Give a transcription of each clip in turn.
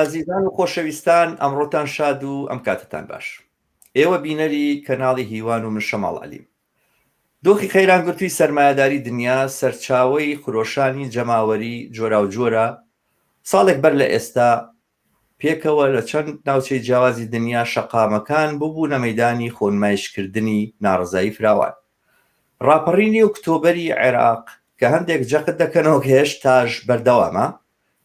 ئازیزان و خۆشەویستان، ئەمڕۆتان شاد و ئەم کاتتان باش. ئێوە بینەری کەناڵی هیوان و من شەماڵ عەلیم. دۆخی خەیرانگرتووی سەرمایەداری دنیا سەرچاوەی خرۆشانی جەماوەری جۆرا و جۆرە ساڵێک بەر لە ئێستا پێکەوە لە چەند ناوچەی جیاوازی دنیا شەقامەکان ببوونە مەیدانی خۆنمایشکردنی ناڕزایی فراوان. ڕاپەڕینی ئۆکتۆبەری عێراق کە هەندێک جەقت دەکەنەوە کە هێشتاش بەردەوامە،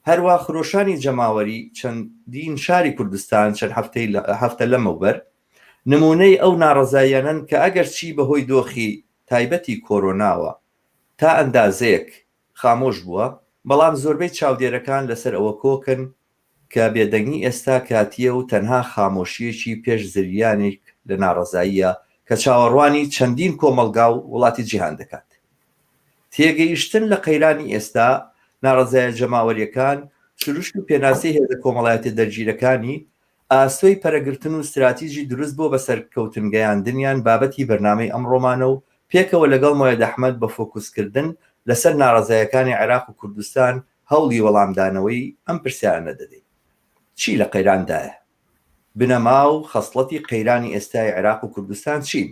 هەروە خرۆشانی جەماوەری چەندین شاری کوردستان چەند هەفتە لەمەوبەر نمونەی ئەو ناڕزاییانن کە ئەگەر چی بەهۆی دۆخی تایبەتی کۆرۆناوە تا ئەندازەیەک خامۆش بووە، بەڵام زۆربەی چاودێرەکان لەسەر ئەوە کۆکن کە بێدەنگی ئێستا کاتیە و تەنها خامۆشیەکی پێش زریانێک لە ناڕزاییە کە چاوەڕوانی چەندین کۆمەلگا و وڵاتی جیهان دەکات. تێگەیشتن لە قەیرانی ئێستا ناڕزایە جەماوەریەکان سروشت و پێناسی هێزە کۆمەڵایەتە دەرگیرەکانی ئاسۆی پەرەگرتن و استراتیژی دروست بۆ بەسەر کەوتنگەیاندنیان بابەتی بەرنامەی ئەمڕۆمانە و پێکەوە لەگەڵ مۆیەد ئەحمەد بە فۆکوسکردن لەسەر ناڕزایەکانی عێراق و کوردستان هەوڵی وەڵامدانەوەی ئەم پرسیارانە دەدەین. چی لە قەیراندایە؟ بنەما و خەسڵەتی قەیرانی ئێستای عێراق و کوردستان چین؟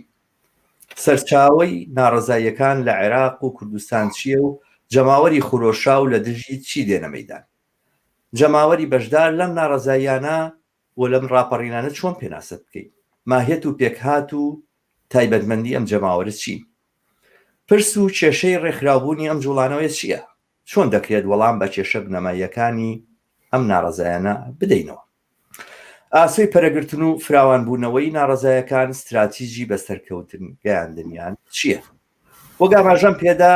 سەرچاوەی ناڕزاییەکان لە عێراق و کوردستان چییە و جەماوەری خرۆشا و لە دژی چی دێنە مەیدان؟ جەماوەری بەشدار لەم ناڕزاییانە و لەم ڕاپەڕینانە چۆن پێناسە بکەین؟ ماهیەت و پێکهات و تایبەتمەندی ئەم جەماوەرە چین؟ پرس و کێشەی ڕێکخراوبوونی ئەم جوڵانەوەی چییە؟ چۆن دەکرێت وەڵام بە کێشە بنەماییەکانی ئەم ناڕزایانە بدەینەوە؟ ئاسۆی پەرەگرتن و فراوانبوونەوەی ناڕزایەکان استراتیژی بەسەرکەوتن گەیاندنیان چییە؟ بۆ گاماژەم پێدا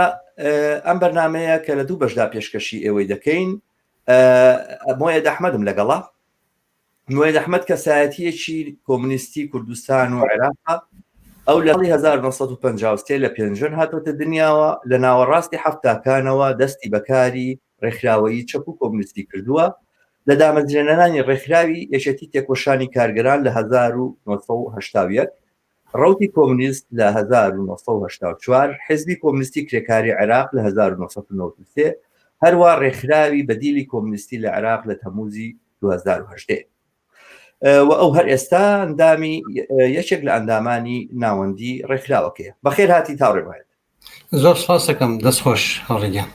ئەم بەرنامەیە کە لە دوو بەشدا پێشکەشی ئێوەی دەکەین. مۆیەد ئەحمەدم لەگەڵا. مۆیەد ئەحمەد کەسایەتیەکی کۆمونیستی کوردستان و عێراقا، ئەو لە 1953 لە پێنجەن هاتۆتە دنیاوە، لە ناوەڕاستی هەفتاکانەوە دەستی بەکاری ڕێکخراوەیی چەپ و کۆمونیستی کردووە لە دامەزرێنەرانی ڕێکخراوی یەکێتی تێکۆشانی کارگەران لە 1970 ڕوتی کۆمونیست لە 1984 حزبی کۆمونیستی کرێکاری عێراق لە 1993 هەروە ڕێکخراوی بەدیلی کۆمونیستی لە عێراق لە تەموزی 2018 و ئەو هەر ئێستا ئەندامی یەکێک لە ئەندامانی ناوەندی ڕێکخراوەکەیە. بەخێر هاتی تاڕێبایەت. زۆر سپاس دەکەم، دەستخۆش هەڵێگیان.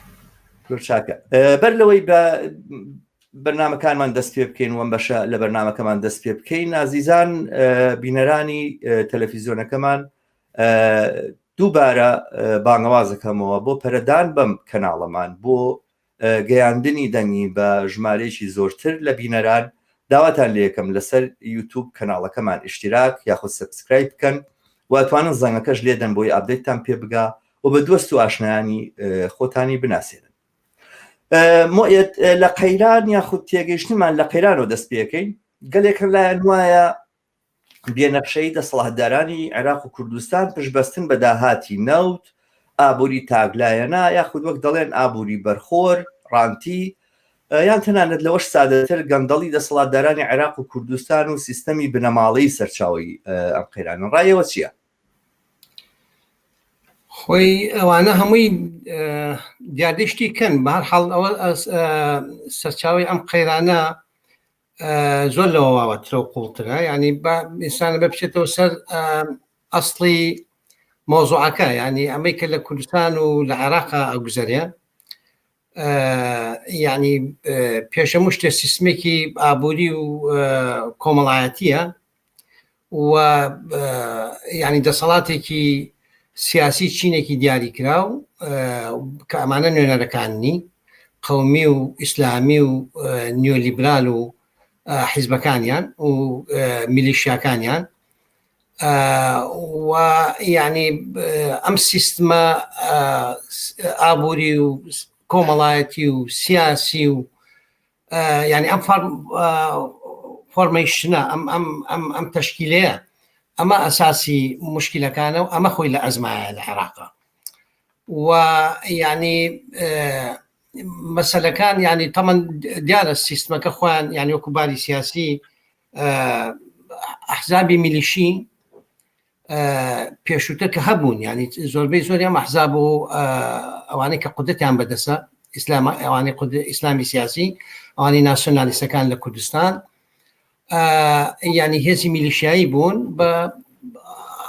چاکە. بەر لەوەی بە بەرنامەکانمان دەست پێ بکەین وەم بەشە لە بەرنامەکەمان دەست پێ بکەین، ئازیزان بینەرانی تەلەڤیزیۆنەکەمان دووبارە بانگەوازەکەمەوە بۆ پەرەدان بەم کەناڵەمان بۆ گەیاندنی دەنگی بە ژمارەیەکی زۆرتر لە بینەران داواتان لێ یەکەم لەسەر یوتیوب کەناڵەکەمان ئیشتراک یاخود سبسکرایب بکەن و ئەتوانن زەنگەکەش لێدەن بۆی ئاپدەیتتان پێ بگا و بە دۆست و ئاشنایانی خۆتانی بناسێنن. مۆیەد لە قەیران یاخود تێگەیشتنمان لە قەیرانەوە دەست پێەکەین. گەلێکن لایەن وایە بێنەخشەی دەسەڵاتدارانی عێراق و کوردستان پشتبەستن بە داهاتی نەوت، ئابووری تاگلایەنە یاخود وەک دەڵێن ئابووری بەرخۆر، ڕانتی، یان تەنانەت لەوەش سادەتر گەندەڵی دەسەڵاتدارانی عێراق و کوردستان و سیستەمی بنەماڵەی سەرچاوی ئەم قەیرانە. ڕایەوە چییە؟ خۆی ئەوانە هەمووی دیاردەشتی کەن، بە هەر حاڵ ئەوە سەرچاوی ئەم قەیرانە زۆر لەوە واوەترە و قوڵترە، ینی ئینسانە بچێتەوە سەر ئەسڵی مۆزوعەکە، ینی ئەمەی کە لە کوردستان و لە عێراقا ئەگوزەرێ، ینی پێشەموو شتێ سیستمێکی ئابووری و کۆمەڵایەتیە و ینی دەسەڵاتێکی سیاسی چینێکی دیاری کراو کە ئەمانە نوێنەرەکانی قەومی و ئیسلامی و نیۆلیبرال و حیزبەکانیان و میلیشیاکانیان و ینی ئەم سیستمە ئابووری و کۆمەڵایەتی و سیاسی و ینی ئەم فۆرمەیشتنە ئەم تەشکیلەیە ئەمە ئەساسی مشکلەکانە و ئەمە خۆی لە ئەزمایە لە عێراقا و ینی مەسەلەکان ینی تەمەن دیارە سیستمەکە خۆیان ینی وەکو باری سیاسی ئەحزابی میلیشی پێشووتر کە هەبوون، ینی زۆربەی زۆری ئەم ئەحزاب و ئەوانەی کە قودرەتیان بەدەسە اسلام اواني اسلامي سياسي اواني ناسيوناليست كان لكردستان يعني هزي ميليشياي بون ب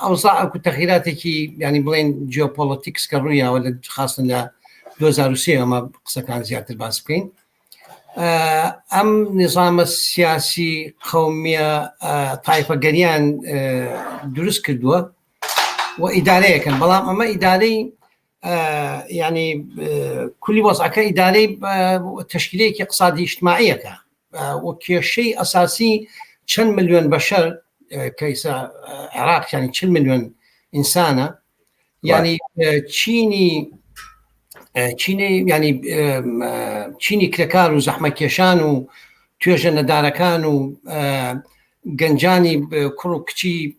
اوضاع تغييراتك يعني بلين جيوبوليتكس كرويا ولا خاصه ل 2003 ما قصه كان زياده الباسبين ام نظام السياسي قوميه طائفه قريان دروس كردوه واداريه كان بلام اما اداري يعني كل وضع كاداري تشكيليه اقتصادي اجتماعيه كان وكشيء اساسي 10 مليون بشر كيس عراق يعني 10 مليون انسانه يعني تشيني يعني تشيني كركار وزحمه كيشان وتوجه نداركان وجنجاني كرو كتي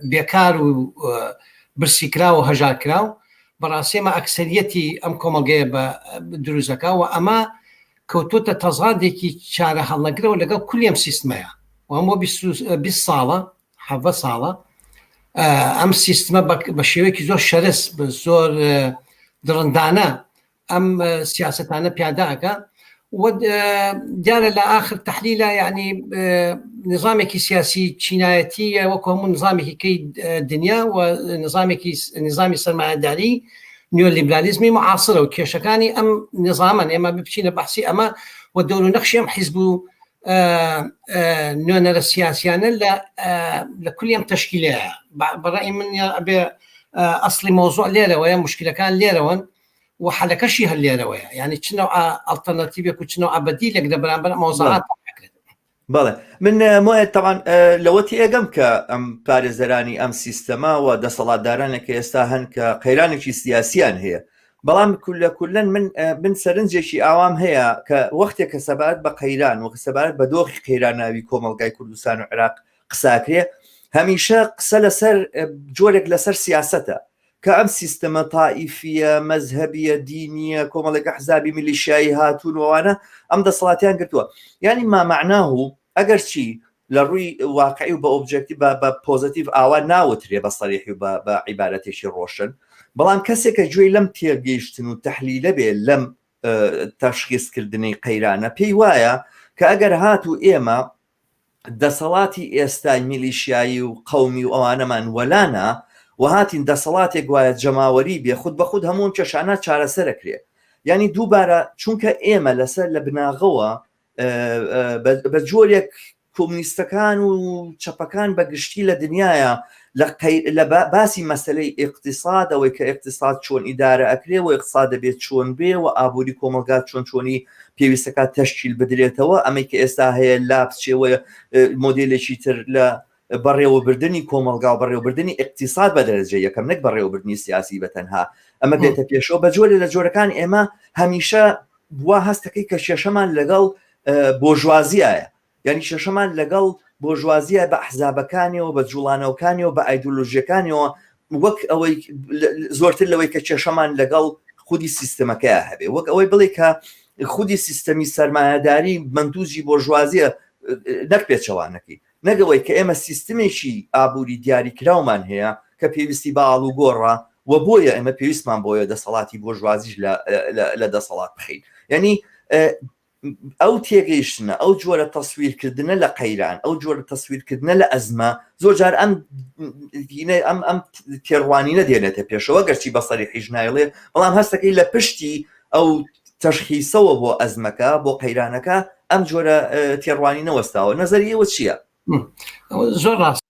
بيكار وبرسي كراو وهجار كراو براسي ما اكثريتي ام كومالجي بدروزكا واما كوتوتا تزادكي شارع الله كده ولا كل يوم سيستمايا وهم بالصاله حفظ صاله ام سيستما بشويك زور شرس بزور درندانا ام سياستانا بياداكا ودار لاخر تحليله يعني نظامك سياسي جنايتي وكم نظامك كي الدنيا ونظامك نظامي سرمایه‌داری نيوليبراليزمي معاصره وكيشكاني ام نظاما اما بشينا بحثي اما ودور نقشي ام حزبوا نونا السياسيان لا لكل يوم تشكيلها برايي من اصلي موضوع ليره ويا مشكله كان ليره وحلقشي هالليره ويا يعني شنو الترناتيف شنو بديل يقدر برامبر موضوعات بله من مو طبعا لوتي اگم ك ام پارێزەرانی ام سیستەما و دەسەڵاتدارانێک ئێستا هەن کە قەیرانێکی سیاسیان هەیە بەڵام کولەن من سەرنجێکی ئاوام هەیە کە وەختێک کە سەبارەت بە قەیران و سەبارەت بە دۆخی قەیراناوی کۆمەڵگای کوردستان و عێراق قساکرێ هەمیشە قسە لەسەر جۆرێک لەسەر سیاسەتە کە ئەم سیستەمە تائیفیە مەزهەبیە دینیە کۆمەڵێک ئەحزابی میلیشیایی هاتوون وانە ئەم دەسەڵاتیان گرتووە یعنی ما معناه ئەگەر چی لە ڕووی واقعی و بە ئۆبجێکتیڤ بە پۆزیتیڤ ئاوا ناوترێ بە سەریحی و بە عیبارەتێکی ڕۆشن بەڵام کەسێکە گوێی لەم تێگەیشتن و تەحلیلە بێ لەم تەشخیصکردنەی قەیرانە پێی وایە کە ئەگەر هاتوو ئێمە دەسەڵاتی ئێستای میلیشیایی و قەومی و ئەوانەمان وەلانە و هاتین دەسەڵاتێک وایە جەماوەری بێ خود بە خود هەموو کێشانە چارەسەرەکرێ یعنی دووبارە چونکە ئێمە لەسەر لە بناغەوە بە جۆرێک کۆمونیستەکان و چەپەکان بەگشتی لە دنیاە لە باسی مەسەلەی ئیقتصاد ئەوەی کە ئیقتصاد چۆن ئیدارە ئەکرێ و ئیقتصاد دەبێت چۆن بێ و ئابووری کۆمەلگات چۆنی پێویستەکە تەشکیل بدرێتەوە ئەمەی کە ئێستا هەیە لاپچێوە مۆدێلێکی تر لە بەڕێوەبردننی کۆمەلگا و بەڕێوەبردننی ئیقتصاد بە دەرەجە یەکەم نەک بەڕێوەبردننی سیاسی بەتەنها ئەمە بێتە پێشەوە بە جۆرە لە جۆرەکان ئێمە هەمیشە وا هەستەکەی کە شێشەمان لەگەڵ بۆژوازیایە یعنی شێشەمان لەگەڵ بۆژوازیە بە ئەحزابەکانیەوە بە جوڵانەوەکانیەوە بە ئایدۆلۆژیەکانیەوە وەک ئەوەی زۆرتر لەوەی کە کێشەمان لەگەڵ خودی سیستەمەکەیە هەبێ وەک ئەوەی بڵێ کە خودی سیستەمی سەرمایه‌داری مەندووجی بۆژوازیە نەک پێچەوانەکەی نەگەوەی کە ئێمە سیستمێکی ئابووری دیاریکراومان هەیە کە پێویستی بە ئاڵ و گۆڕە و بۆیە ئێمە پێویستمان بۆیە دەسەڵاتی بۆژوازیش لە دەسەڵات بخەین یعنی ئەو تێگەیشتنە ئەو جۆرە تەسویرکردنە لە قەیران ئەو جۆرە تەسویرکردنە لە ئەزمە زۆر جار ئەم تێڕوانینە دێنێتە پێشەوە گەرچی بە سەریحیش نایڵێ بەڵام هەستەکەی لە پشتی ئەو تەشخیصەوە بۆ ئەزمەکە بۆ قەیرانەکە ئەم جۆرە تێڕوانینە وەستاوە نەزەریەوە چییە؟ زۆر ڕاست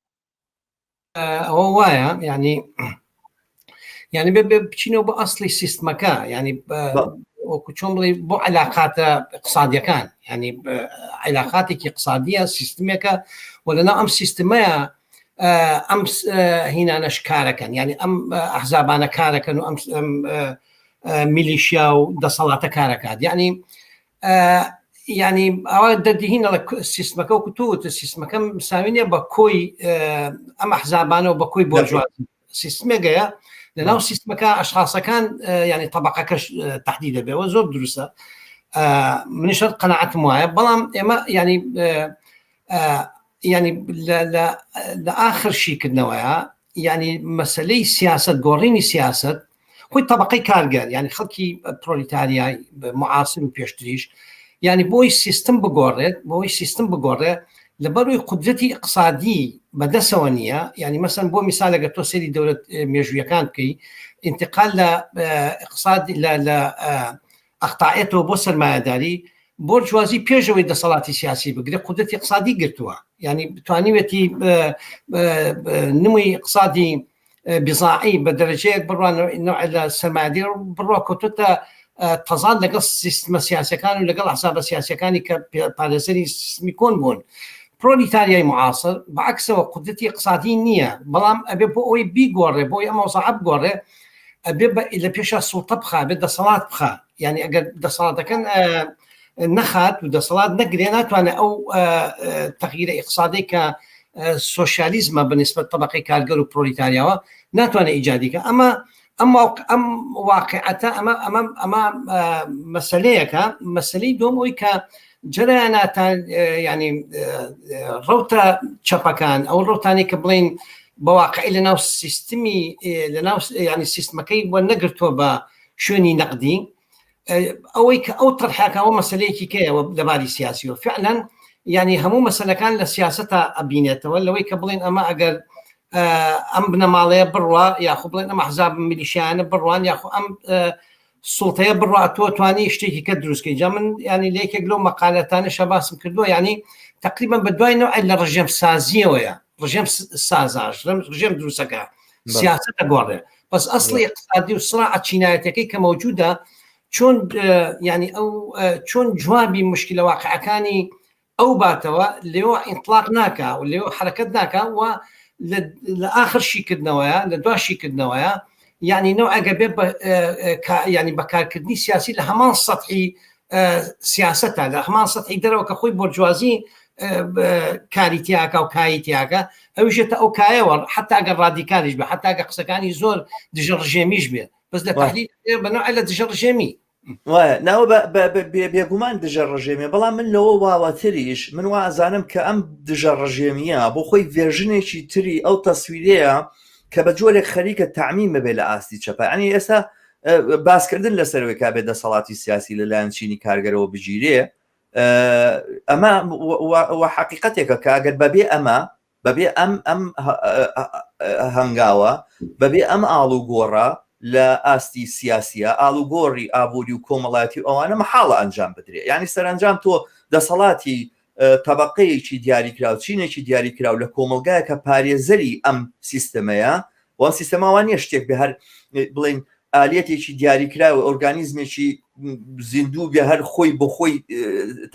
ئەوە وایە يعني بچینەوە بە ئەسڵی سیستمەکە يعني وەکو چۆن بڵێ بۆ علاقاتە اقتصادیەکان يعني علاقاتێکی اقتصادیە سیستمێکە و لەناو ئەم سیستمەیە ئەم هینانەش کارەکەن يعني ئەم ئەحزابانە کارەکەن و ئەم میلیشیا و دەسەڵاتە کارەکات يعني ئەوە دەردەهینە لە سیستمەکە وەکو تۆ سیستمەکە مساوینە بە کۆی ئەم ئەحزابانە و بە کۆی بۆژوازی سیستمێکەیە لەناو سیستمەکە ئەشخاصەکان يعني طبقەکەش تحدید دەبێەوە زۆر دروستە منیش قەناعەتم وایە بەڵام ئێمە يعني لە ئاخر شیکردنەوەیە يعني مەسەلەی سیاست گۆڕینی سیاست خۆی طبقەی کارگەر ینی خەڵکی پرۆلیتاریای معاصر و پێشتریش ینی بۆی سیستم بگۆڕێت بۆی سیستم بگۆڕێ لەبەروی قودرەتی اقتصادی بەدەستەوە نییە ینی مەسەن بۆ میسالەگە تۆ سەری دەولەت مێژوویەکان بکەی انتقال لە اقتصاد لە ئەقطاعێتەوە بۆ سەرمایه‌داری بۆ جوازی پێشەوەی دەسەڵاتی سیاسی بگرێ قودرەتی اقتصادی گرتووە ینی بتوانیوێتی نمووی اقتصادی بزاعی بە دەرەجەیەک بڕوان لە سەرمایه‌داری بڕوا کۆتۆتە تەزاد لەگەڵ سیستمە سیاسەکان و لەگەڵ حسابە سیاسەکانی کە پارێزەری سیستمی کۆن بوون پرۆلیتاریای معاصر بەعکسەوە قودرەتی اقتصادی نییە بەڵام ئەبێ بۆ ئەوەی بیگۆڕێ بۆی ئەمە وەزاعەت بگۆڕێ ئەبێ لە پێشە سوڵتە بخا بێت دەسەڵات بخا ینی ئەگەر دەسەڵاتەکان نەخات و دەسەڵات نەگرێ ناتوانێت ئەو تەغییرە اقتصادی کە سۆشیالیزمە بەنسبەت طبقەی کارگەر و پرۆلیتاریاوە ناتوانێت ئیجادیکە ئەم واقعەتە ئەمە مەسەلەیەکە مەسەلەی دوم ئەوی کە جەرایاناتان ینی ڕەوتە چەپەکان ئەو ڕەوتانی کە بڵین بەواقعی لە ناو سیستمی لە ناو ینی سیستمەکەی بۆ نەگرتووە بە شوێنی نەقدی ئەوەی کە ئەو تەرحاکەەوە مەسلەیەکی کەیەوە لەباری سیاسیەوە فعلا ینی هەموو مەسلەکان لە سیاستە ئەبینێتەوە لەوەی کە بڵین ئەمە ئەگەر ئەم بنەماڵەیە بڕوا یاخۆ بڵێن ئەمە حزاب میلیشیانە بڕوان یاخۆ ئەم سوڵتەیە بڕوا تۆ توانی شتێکی کە دروستکەی جا من ینی لەیەکێک لەو مەقالەتانەشە باسم کردووە ینی تقریبا بە دوای نوع لە ڕژێم سازیەوەیە ڕژێم سازاش ڕژێم دروستەکە سیاستە گۆڕێ بەس ئەسڵی اقتصادی و سڕاعەت چینایەتەکەی کە موجودە چۆن ینی ئەو چۆن جوابی مشکلە واقعەکانی ئەو باتەوە لێوە ئینطلاق ناکە و لێوە حرەکەت ناکە و لە ئاخر شیکردنەوەیە لە دوا شیکردنەوەیە ینی نەوە ئەگە بێ ینی بەکارکردنی سیاسی لە هەمان سەطحی سیاستە لە هەمان سەطحی دەرەوە کە خۆی بۆرجوازی کاری تیاکە و کایی تیاکە ئەویشێتە ئەو کایەوە حتا ئەگەر ڕادیکالیش بێ حتا ئەگە قسەکانی زۆر دژە ڕژێمیش بێ بەس لە تحلیل بەنەوە لە دژە ڕژێمی وایە ناوە بێگومان دژە ڕژێمێ بەڵام من لەوە واوەتریش من وا ئەزانم کە ئەم دژە ڕژێمیە بۆ خۆی ڤێژنێکی تری ئەو تەسویرەیە کە بە جۆرێک خەریکە تعمیم ببێ لە ئاستی چەپە ئەنی ئێستا باسکردن لەسەرەوەی کا بێت دەسەڵاتی سیاسی لەلایەن چینی کارگەرەوە بگیرێ ئەمە حقیقەتێکە کە ئەگەر بەبێ ئەمە بەبێ ئەم هەنگاوە بەبێ ئەم ئاڵوگۆڕە لە ئاستی سیاسیە ئاڵوگۆڕی ئابووری و کۆمەڵاتی ئەوانە مەحاڵە ئەنجام بدرێت ینی سەرنجام تۆ دەسەڵاتی طبقەیەکی دیاریکراو چینێکی دیاریکراو لە کۆمەلگایە کە پارێزەری ئەم سیستەمەیە وان سیستەماوان نیە شتێک بە هەر بڵین ئالەتێکی دیاریکراوە ئۆرگانیزمێکی زیندوو بێ هەر خۆی بۆ خۆی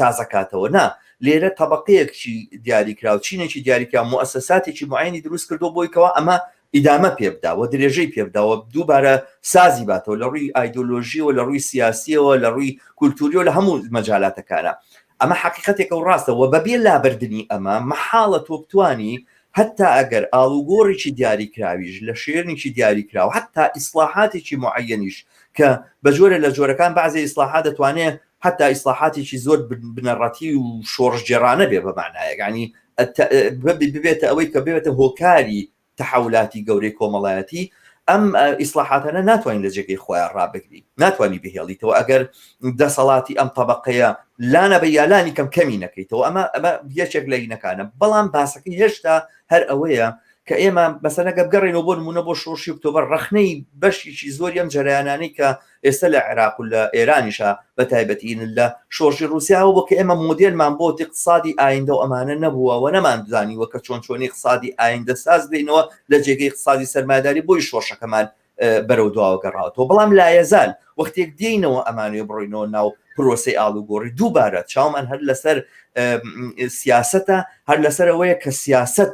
تازەکاتەوە نا لێرە طبقەیەکی دیاریکراو چینێکی دیاریکراو مؤسساتێکی معینی دروست کردو بۆیکەوە ئەمە ئیدامە پێبداوە درێژەی پێبداوە دووبارە سازی باتەوە لە ڕووی ئایدۆلۆژیەوە لە ڕووی سیاسیەوە لە ڕووی کولتوریەوە لە هەموو مەجالاتەکانە ئەمە حقیقەتێکە و ڕاستەوە بەبێ لابردنی ئەمە مەحاڵە تۆ بتوانی حتا ئەگەر ئاڵوگۆڕێکی دیاریکراویش لە شێرنێکی دیاریکراوە حتا ئیسلاحاتێکی معەنیش کە بە جۆرە لە جۆرەکان بەعزێ ئیسلاحات دەتوانێت حتا ئیسلاحاتێکی زۆر بنەڕەتی و شۆڕژگێڕانە بێ بەمانایە ینی ببێتە ئەوەی کە بێتە هۆکاری تحولاتی گەورەی کۆمەڵایەتی ئەم ئیسلاحاتانە ناتوانین لە جێگەی خۆیان ڕابگری ناتوانانی بهێڵیتەوە ئەگەر دەسەڵاتی ئەم طبقەیە لانە بە یالانی کەمی نەکەیتەوە ئەمە یەکێک لە هینەکانە بەڵام باسەکەی هێشتا هەر ئەوەیە کە ئێمە بەسەرەگە بگەڕێنەوە بۆ نمونە بۆ شۆشی ئۆکتۆبەر ڕەخنەی بەشێکی زۆری ئەم جەرایانانەی کە ئێستا لە عێراق و لە ئێرانیشە بە تایبەتین لە شۆڕژی رووسیاوە بۆ کە ئێمە مۆدێلمان بۆ اقتصادی ئایندە و ئەمانە نەبووەوە نەمانزانیوە کە چۆنی اقتصادی ئایندە ساز بینەوە لە جێگەی اقتصادی سەرمایه‌داری بۆی شۆڕشەکەمان بەرەو دواوە گەڕاوەتەوە بەڵام لایەزال وەختێک دێینەوە ئەمانوێ بڕۆینەوە ناو پرۆسەی ئاڵوگۆڕی دووبارە چاومان هەر لەسەر سیاسەتە هەر لەسەر ئەوەیە کە سیاست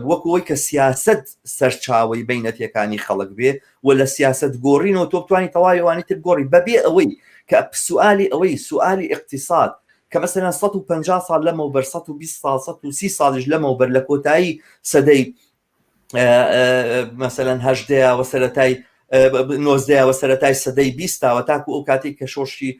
وەکەوەی کە سیاست سەرچاوی بینەتەکانی خەڵک بێ و لە سیاست گۆڕینەوە تۆ بتوانانی تەواوی تر گۆڕی بەبێ ئەوەی کە سوالی ئەوەی سوالی اقتصاد کە مەسەلەن 150 ساڵ لەمەوبەر 120 ساڵ 130 ساڵیش لەمەوبەر لە کۆتایی سەدەی مەسەلەن هەژدەیەوە سەرەتای 90 سەرەتای سەدەی 20 تاوە تاکو ئەو کاتێک کە شۆشی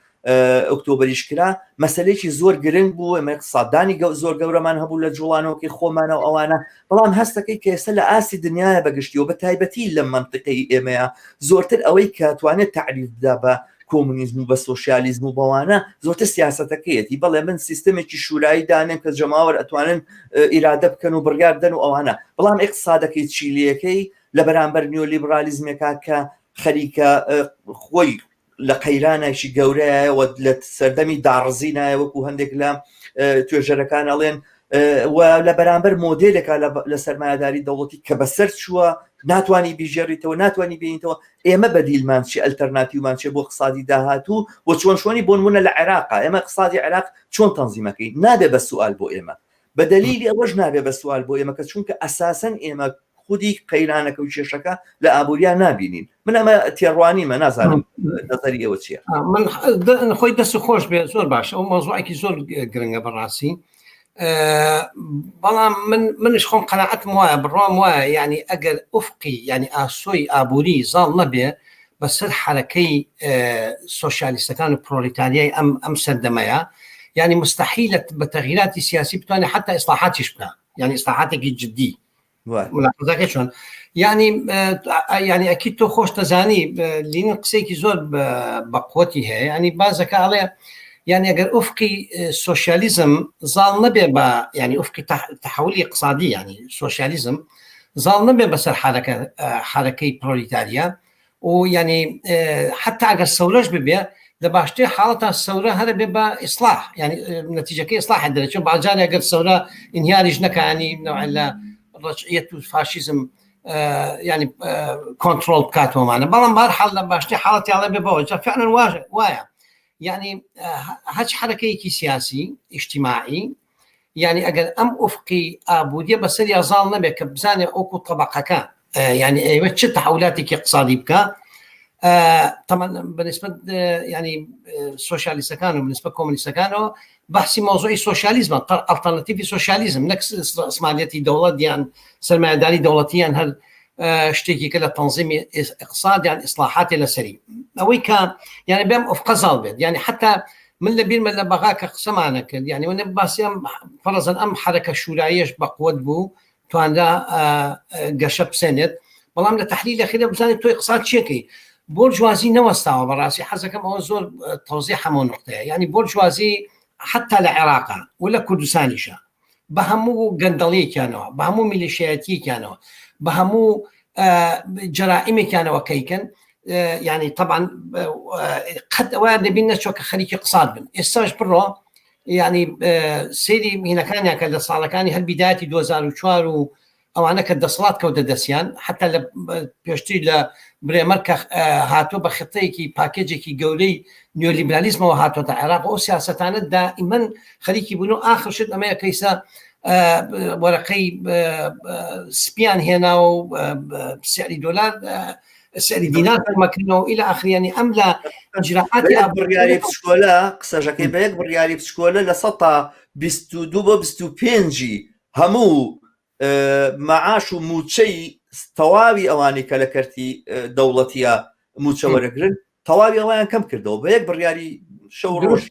ئۆکتۆبەریش کرا مەسلەیەکی زۆر گرنگ بوو ئەمە اقتصاددانی زۆر گەورەمان هەبوو لە جوڵانەوەکی خۆمانە و ئەوانە بەڵام هەستەکەی کە ئێستا لە ئاسی دنیاە بەگشتیەوە بە تایبەتی لە منطقەی ئێمەیە زۆرتر ئەوەی کە توانێت تعریف بدا بە کۆمونیزم و بە سۆشیالیزم و بەوانە زۆرتر سیاسەتەکەیەتی بەڵێ من سیستمێکی شورایی دانێن کە جەماوەر ئەتوانن ئیرادە بکەن و بڕیاردەن و ئەوانە بەڵام اقتصادەکەی چیلیەکەی لە بەرامبەر نیۆلیبرالیزمێکا کە خەریکە خۆی لە قەیرانێکی گەورەیەوە لە سەردەمی داڕزینایە وەکو هەندێک لە توێژەرەکان ئەڵێن و لە بەرامبەر مۆدلێکا لە سەرمایه‌داری دەوڵەتی کە بەسەر چووە ناتوانانی بیژێڕیتەوە ناتوانانی بینیتەوە ئێمە بەدیلمان چی ئەلتەرناتیومان چێ بۆ اقتصادی داهاتوو و چۆنی بۆ نمونە لە عێراقا ئێمە اقتصادی عێراق چۆن تەنزیمەکەی نابێ بە سوال بۆ ئێمە بە دەلیلی ئەوەش نابێ بە سوال بۆ ئێمە کە چونکە ئەساسەن ئێمە خودی قەیرانەکە و کێشەکە لە ئابوووریان نابینین من ئەمە تێڕوانیمە نازانم نەزەری ئێوە چییە من خۆی دەست خۆش بێ زۆر باش ئەو مۆزوعێکی زۆر گرنگە بەڕاستی بەڵام منش خۆم قەناعەتم وایە بڕوام وایە یعنی ئەگەر ئوفقی یعنی ئاسۆی ئابووری زاڵ نەبێ بەسەر حرەکەی سۆشیالیستەکان و پرۆلیتاریای ئەم سەردەمەیە یعنی مستحیلە بە تەغییراتی سیاسی بتوانێت حتا ئیسلاحاتیش بکە یعنی ئیسلاحاتێکی جدی ملاحظەکە چۆن یعنی ئەکی تۆ خۆش دەزانی لینن قسەیەکی زۆر بەقوەتی هەیە ینی بازەکە ئەڵێ يعني اگر افقي سوشياليزم ظل نبي با يعني افقي تحولي اقتصادي يعني سوشياليزم ظل نبي بس حركه بروليتاريا ويعني حتى اگر ثورش ببي لباشتي حالتها الثوره هذا بيبقى اصلاح يعني نتيجه كي اصلاح عندنا شوف بعد جاني اگر الثوره انهيارج نكا يعني نوع الرجعيه الفاشيزم يعني كنترول كاتو معنا بلان مرحله لباشتي حالتي على بيبقى فعلا وايا يعني هاش حركة سياسي اجتماعي يعني أجل أم أفقي أبودية بس اللي أظل نبي كبزاني أوكو طبقة كان يعني وش تحولاتك اقتصادي بك طبعا بالنسبة يعني سوشياليست كانوا بالنسبة كومونيست كانوا بحثي موضوعي سوشياليزم الترناتيفي سوشياليزم نكس اسماعيليتي دولة ديان سرمایه‌داری دولتي هل شتێکی کە لە تەنزیمی اقتصادیان ئیسلاحاتی لەسەری ئەوەی کە یعنی بێم ئۆفقەزاڵ بێت یعنی حتا من لە بیرمە لە بەغا کە قسەمانە کرد یعنی وەنە باسی ئەم فەرەزەن ئەم حرەکە شوراییەش بەقوت بوو تواندا گەشە بسێنێت بەڵام لە تەحلیل ئەخیرە بزانێت تۆ اقتصاد چیەکەی بۆرژوازی نەوەستاوە بەڕاستی حەزەکەم ئەوە زۆر تەوزیح هەموو نقطەیە یعنی بۆرژوازی حتا لە عێراقا و لە کوردستانیشە بە هەموو گەندەڵیەکیانەوە بە هەموو میلیشیایەتیەکیانەوە بهمو جرائم كانوا كيكن يعني طبعا قد اوان بينا شو كخليك اقتصاد بن استاج برو يعني سيدي هنا كان ياكل صالكاني هالبدايه 2004 او انا كدصلات كود دسيان حتى بيشتي ل بريمركا هاتو بخطيكي باكيجي قولي نيوليبراليزم وهاتو تاع العراق وسياستنا دائما خليك يبنوا اخر شيء امريكا كيسا ورقي سبيان هنا وسعر دولار سعر دينار مكانه الى اخره يعني املا اجراءات بريالي بسكولا قساجكي بيك بريالي بسكولا لسطا 22 25 همو معاش وموتشي تواوي اواني كلكرتي دولتيه موتشا ورقرن تواوي اوان كم كردو بيك بريالي شوروش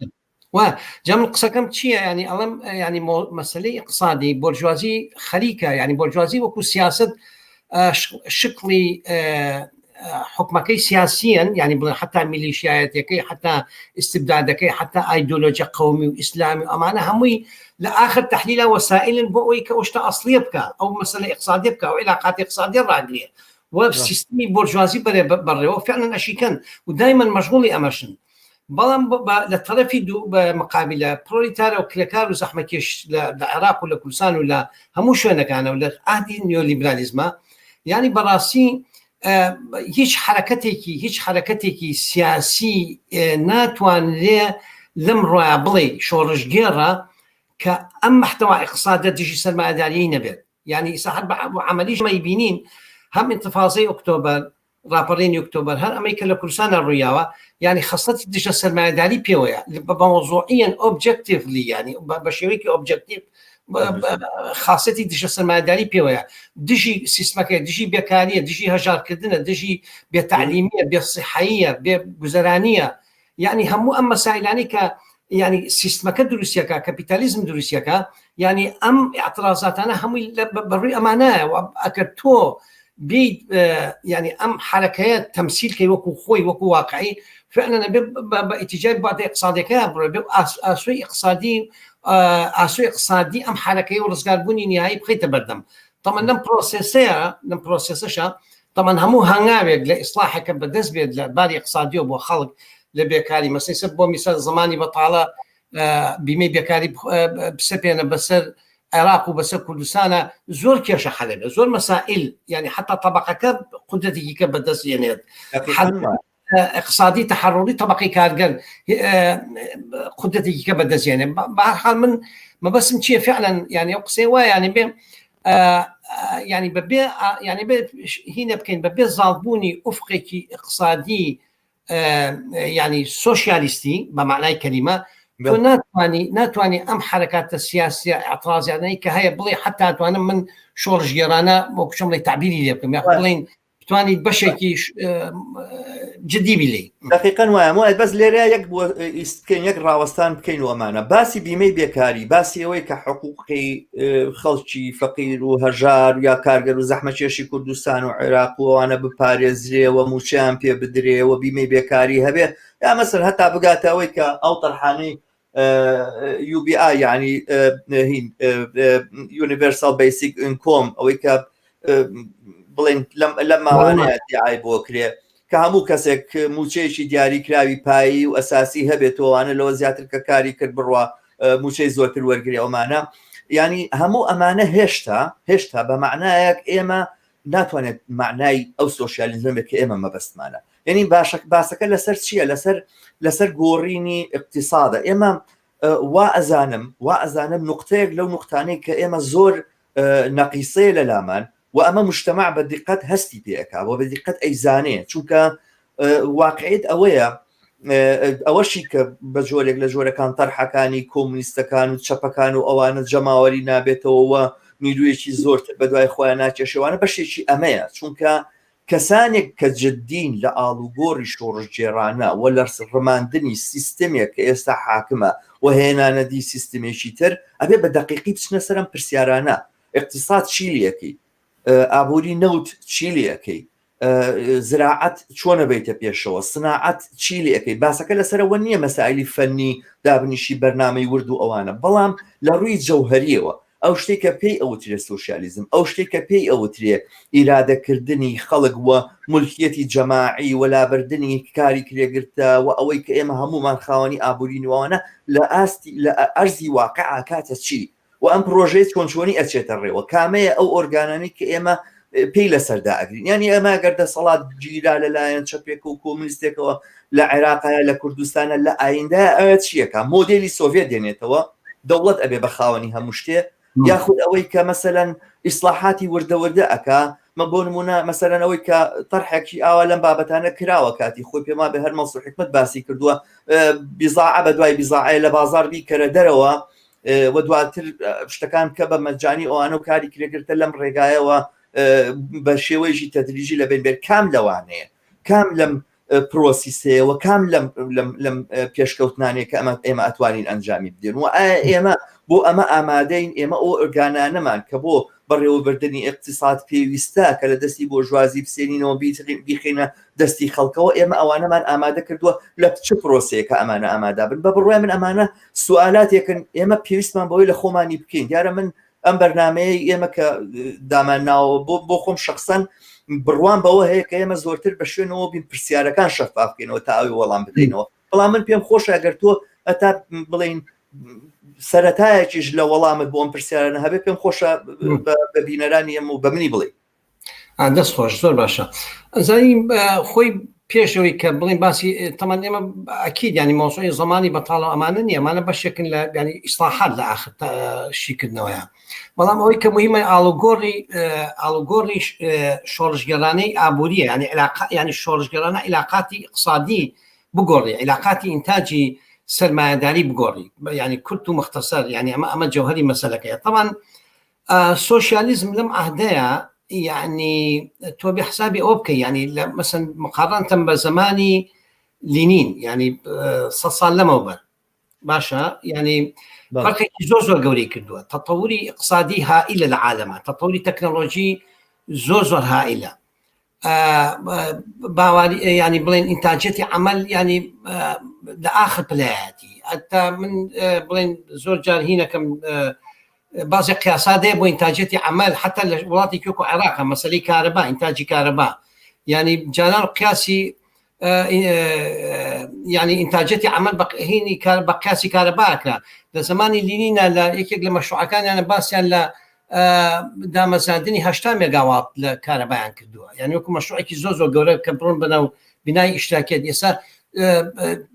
وجمع قسەکەم چییە يعني ئەڵم يعني مەسلەی اقتصادی بۆرژوازی خەریکە يعني بۆرژوازی وەکو سیاست شکلی حکمەکەی سیاسیەن يعني بڵێن حتا میلیشیایەتەکەی حتا استبدادەکەی حتا ئایدۆلۆجیا قەومی و ئیسلامی و ئەمانە هەمووی لە ئاخر تەحلیلە وەسائلن بۆ ئەوەی کە ئەو شتە ئەسڵیە بکە ئەو مەسلەی اقتصادی بکە و علاقاتی اقتصادی ڕاگرێ و سیستمی بۆرژوازی بەڕێوە فعلا ئەشیکەن و دایما مەشغوڵی ئەمەشن بەڵام لە طرفی دوو مقابلە پرۆلیتارە و کلێکار و زەحمەکێش لە عێراق و لە کوردستان و لە هەموو شوێنەکانە و لە ئاهدی نیۆلیبرالیزمە یعنی بەڕاستی هیچ حرەکەتێکی سیاسی ناتوانرێ لەم ڕۆیە بڵێ شۆڕژگێڕە کە ئەم محتەوا اقتصادە دژی سەرمایه‌داری نەبێت یعنی ساحت بە عەمەلیش مەیبینین هەم انتفاضەی ئۆکتۆبەر راپەڕێنی ئۆکتۆبەر هەر ئەمەی کە لە کوردستانە ڕوویاوە يعني خاصة ديش السرمایه‌داری بيويا بموضوعيا اوبجكتيفلي يعني بشويكي اوبجكتيف خاصتي ديش السرمایه‌داری بيويا ديجي سيستمكيه ديجي بيكاريه ديجي هجار كردنه ديجي بتعليميه بصحيه بجزرانيه يعني همو أم مسائلانی که يعني سیستمەکە دروستیەکە کەپیتالیزم دروستیەکە يعني ئەم اعتراضاتانە هەمووی بەڕووی ئەمانایە ئەگەر تۆ بیت يعني ئەم حرەکەیە تەمسیلکەی وەکو خۆی وەکو واقعی فعلا باتجاه بعض اقتصادية اسوي اقتصادي ام حركه ورزقار بني نهائي بخيت بردم طبعا لم بروسيسها طبعا همو هنغاوي لاصلاح كبدس بيد باري اقتصادي وبو خلق لبيكاري مثلا سبوا مثال زماني بطاله بمي بيكاري بسبينا بسر عراق وبسر كردستان زور كيش حلب زور مسائل يعني حتى طبقه قدرتي كبدس يعني اقتصادي تحرري طبقي كارجر قدرتي كبدس يعني بحال من ما بس مشي فعلا يعني اقصي يعني ب يعني ببي يعني هنا بكين ببي ظالبوني افقي اقتصادي يعني سوشياليستي بمعنى الكلمه ناتواني ام حركات السياسيه اعتراض يعني كهي بلي حتى توانم من شورج جيرانا وكشم تعبيري لكم يقولين تواني بشكل جدي بلي دقيقا وامو بس ليرا يك كاين يك راوستان بكين وامانه باسي بيمي بيكاري باسي ويك حقوقي خلشي فقير وهجار يا كارجر وزحمه شي كردستان وعراق وانا بباريزري ومشام في بدري وبيمي بيكاري هبه يا مثلا حتى بقاتا ويك او طرحاني يو بي اي يعني هين يونيفرسال بيسك انكم او ويك بڵێن لەماوانەیە دیعای بۆ کرێ کە هەموو کەسێک موچەیەکی دیاری کراوی پایی و ئەساسی هەبێتەوەوانە لەوە زیاتر کە کاری کرد بڕوە موچەی زۆرتر وەرگری ئەومانە ینی هەموو ئەمانە هێشتا بە معنایەک ئێمە ناتوانێت معنای ئەو سۆشیالیزمێک کە ئێمە مەبەستمانە یعنی باسەکە لەسەر چییە لەسەر گۆڕینی اقتصادە ئێمە وا ئەزانم نقطەیەک لەو نقطانەی کە ئێمە زۆر نەقیسەیە لە لامان وأما مجتمع بدقت هستي بيكا وبدقت أيزانية چونك واقعيت أوشي كبجولك لجولة كان طرحة كاني كومونيستا كانوا تشابا كانوا أوانا جماوري نابته وميلويشي زورت بدواي خوانات يشوانا بشيشي أمية چونك كسانك كجدين لآلوغوري شورج جيرانا ولا رماندني سيستمية كإستا حاكمة وهنا ندي سيستمي شيتر أبي بدقيقي بسنا سرم برسيارانا اقتصاد شيليكي ئابووری نەوت چیلەکەی زراعەت چۆنە بیتە پێشەوە سناعەت چیلەکەی باسەکە لەسەرەوە نییە مەسائلی فەنی دابنیشی بەرنامەی ورد و ئەوانە بەڵام لە ڕووی جەوهەریەوە ئەو شتێکە پێی ئەوترێ سۆشیالیزم ئەو شتێکە پێی ئەوترێ ئیرادەکردنی خەڵک وە مولکیەتی جەماعی وەلابردنی کاری کرێگرتە و ئەوەی کە ئێمە هەمومان خاوەنی ئابوورینەوەوانە لە ئەرزی واقع کاتە چی و ئەم پرۆژەی چۆنچۆنی ئەچێتە ڕێوە کامەیە ئەو ئۆرگانانی کە ئێمە پێی لەسەردا ئەگرین ینی ئەمە گەردە سەڵات گیرا لەلایەن چەپێک و کۆمونیستێکەوە لە عێراقایە لە کوردستانە لە ئایندە ئەوە چیەکە مۆدێلی سۆڤێت دێنێتەوە دەوڵەت ئەبێ بە خاوەنی هەموو شتێ یاخود ئەوەی کە مەسەلەن ئیسلاحاتی وردەوردە ئەکا مە بۆ نمونە مەسەلەن ئەوەی کە طرحێکی ئاوا لەم بابەتانە کراوە کاتی خۆی پێما بە هەر مەسوول حکمت باسی کردووە بیزاعە بە دوای بیزاعەیە لە بازار بیکەرە دەرەوە و دواتر شتەکان کە بە مەجانی ئەوانە و کاری کرێگرتە لەم ڕێگایەوە بە شێوەیەکی تەدریجی لە بینبێت کام لەوانەیە کام لەم پرۆسیسەیەوە کام لەم پێشکەوتنانێک کە ئێمە ئەتوانین ئەنجامی بدێن و ئێمە بۆ ئەمە ئامادەین ئێمە ئەو ئۆرگانانەمان کە بۆ بەڕێوەبردننی اقتصاد پێویستە کە لە دەستی بۆ ژوازی بسێنینەوە بیخینە دەستی خەڵکەوە ئێمە ئەوانەمان ئامادە کردووە لە چ پرۆسەیەکە ئەمانە ئامادا بن بە بڕوای من ئەمانە سوالاتێکن ئێمە پێویستمان بەوەی لە خۆمانی بکەین دیارە من ئەم بەرنامەیە ئێمە کە دامانناوە بۆ خۆم شخصەن بڕوان بەوە هەیە کە ئێمە زۆرتر بە شوێنەوە بین پرسیارەکان شەفاف بکەینەوە تا ئەوی وەڵام بدەینەوە بەڵام من پێم خۆشە ئەگەر تۆ ئەتا بڵین سەرەتایەکیش لە وەڵامت بۆ ئەم پرسیارانە هەبێت پێم خۆشە بە بینەرانی ئەم و بە منی بڵێ دەست خۆش زۆر باشە زانی خۆی پێشەوەی کە بڵین باسی تەمان ئێمە ئەکید ینی مۆسوعی زمانی بەتاڵە ئەمانە نیە ئەمانە بەشێکن لە ینی ئیسلاحات لە ئاخر شیکردنەوەیە بەڵام ئەوەی کە مهمە ئاڵوگۆڕی شۆڕژگەرانەی ئابووریە ینی شۆڕژگەرانە علاقاتی اقتصادی بگۆڕی علاقاتی ئینتاجی سرمایه‌داری بگۆڕی ینی کورت و مختصر ینی ئەمە جەوهەری مەسەلەکەیە طبعا سۆشیالیزم لەم عهدەیە يعني تو بحسابي اوكي يعني مثلا مقارنه بزماني لینین ینی 100 سال لەمەوبەر باشە ینی فەرقێکی زۆر گەورەی کردووە تەتەوری اقتصادی هائیلە لە عالەمە تەتەوری تەکنۆلۆژی زۆر هائیلە باواری ینی بڵێن ئینتاجەتی عمل ینی لە ئاخر پلایەتی ئەتا من بڵێن زۆر جار هینەکەم بازی قیاسا دێ بۆ ئینتاجەتی عمل حتا لە وڵاتی کۆکو عێراق مەسەلەی کارەبا ئینتاجی کارەبا ینی جانان قیاسی ینی ئینتاجەتی عمل هینی بە قیاسی کارەباکرا لە زمانی لینینە لە یەکێک لە مەشروعەکانیانە باسییان لە دامەزاندنی 80 مێگاوات لە کارەبایان کردووە یعنی وەکو مەشروعێکی زۆر گەورە کە بڕۆن بنەو بینای ئیشتراکێت ئێستا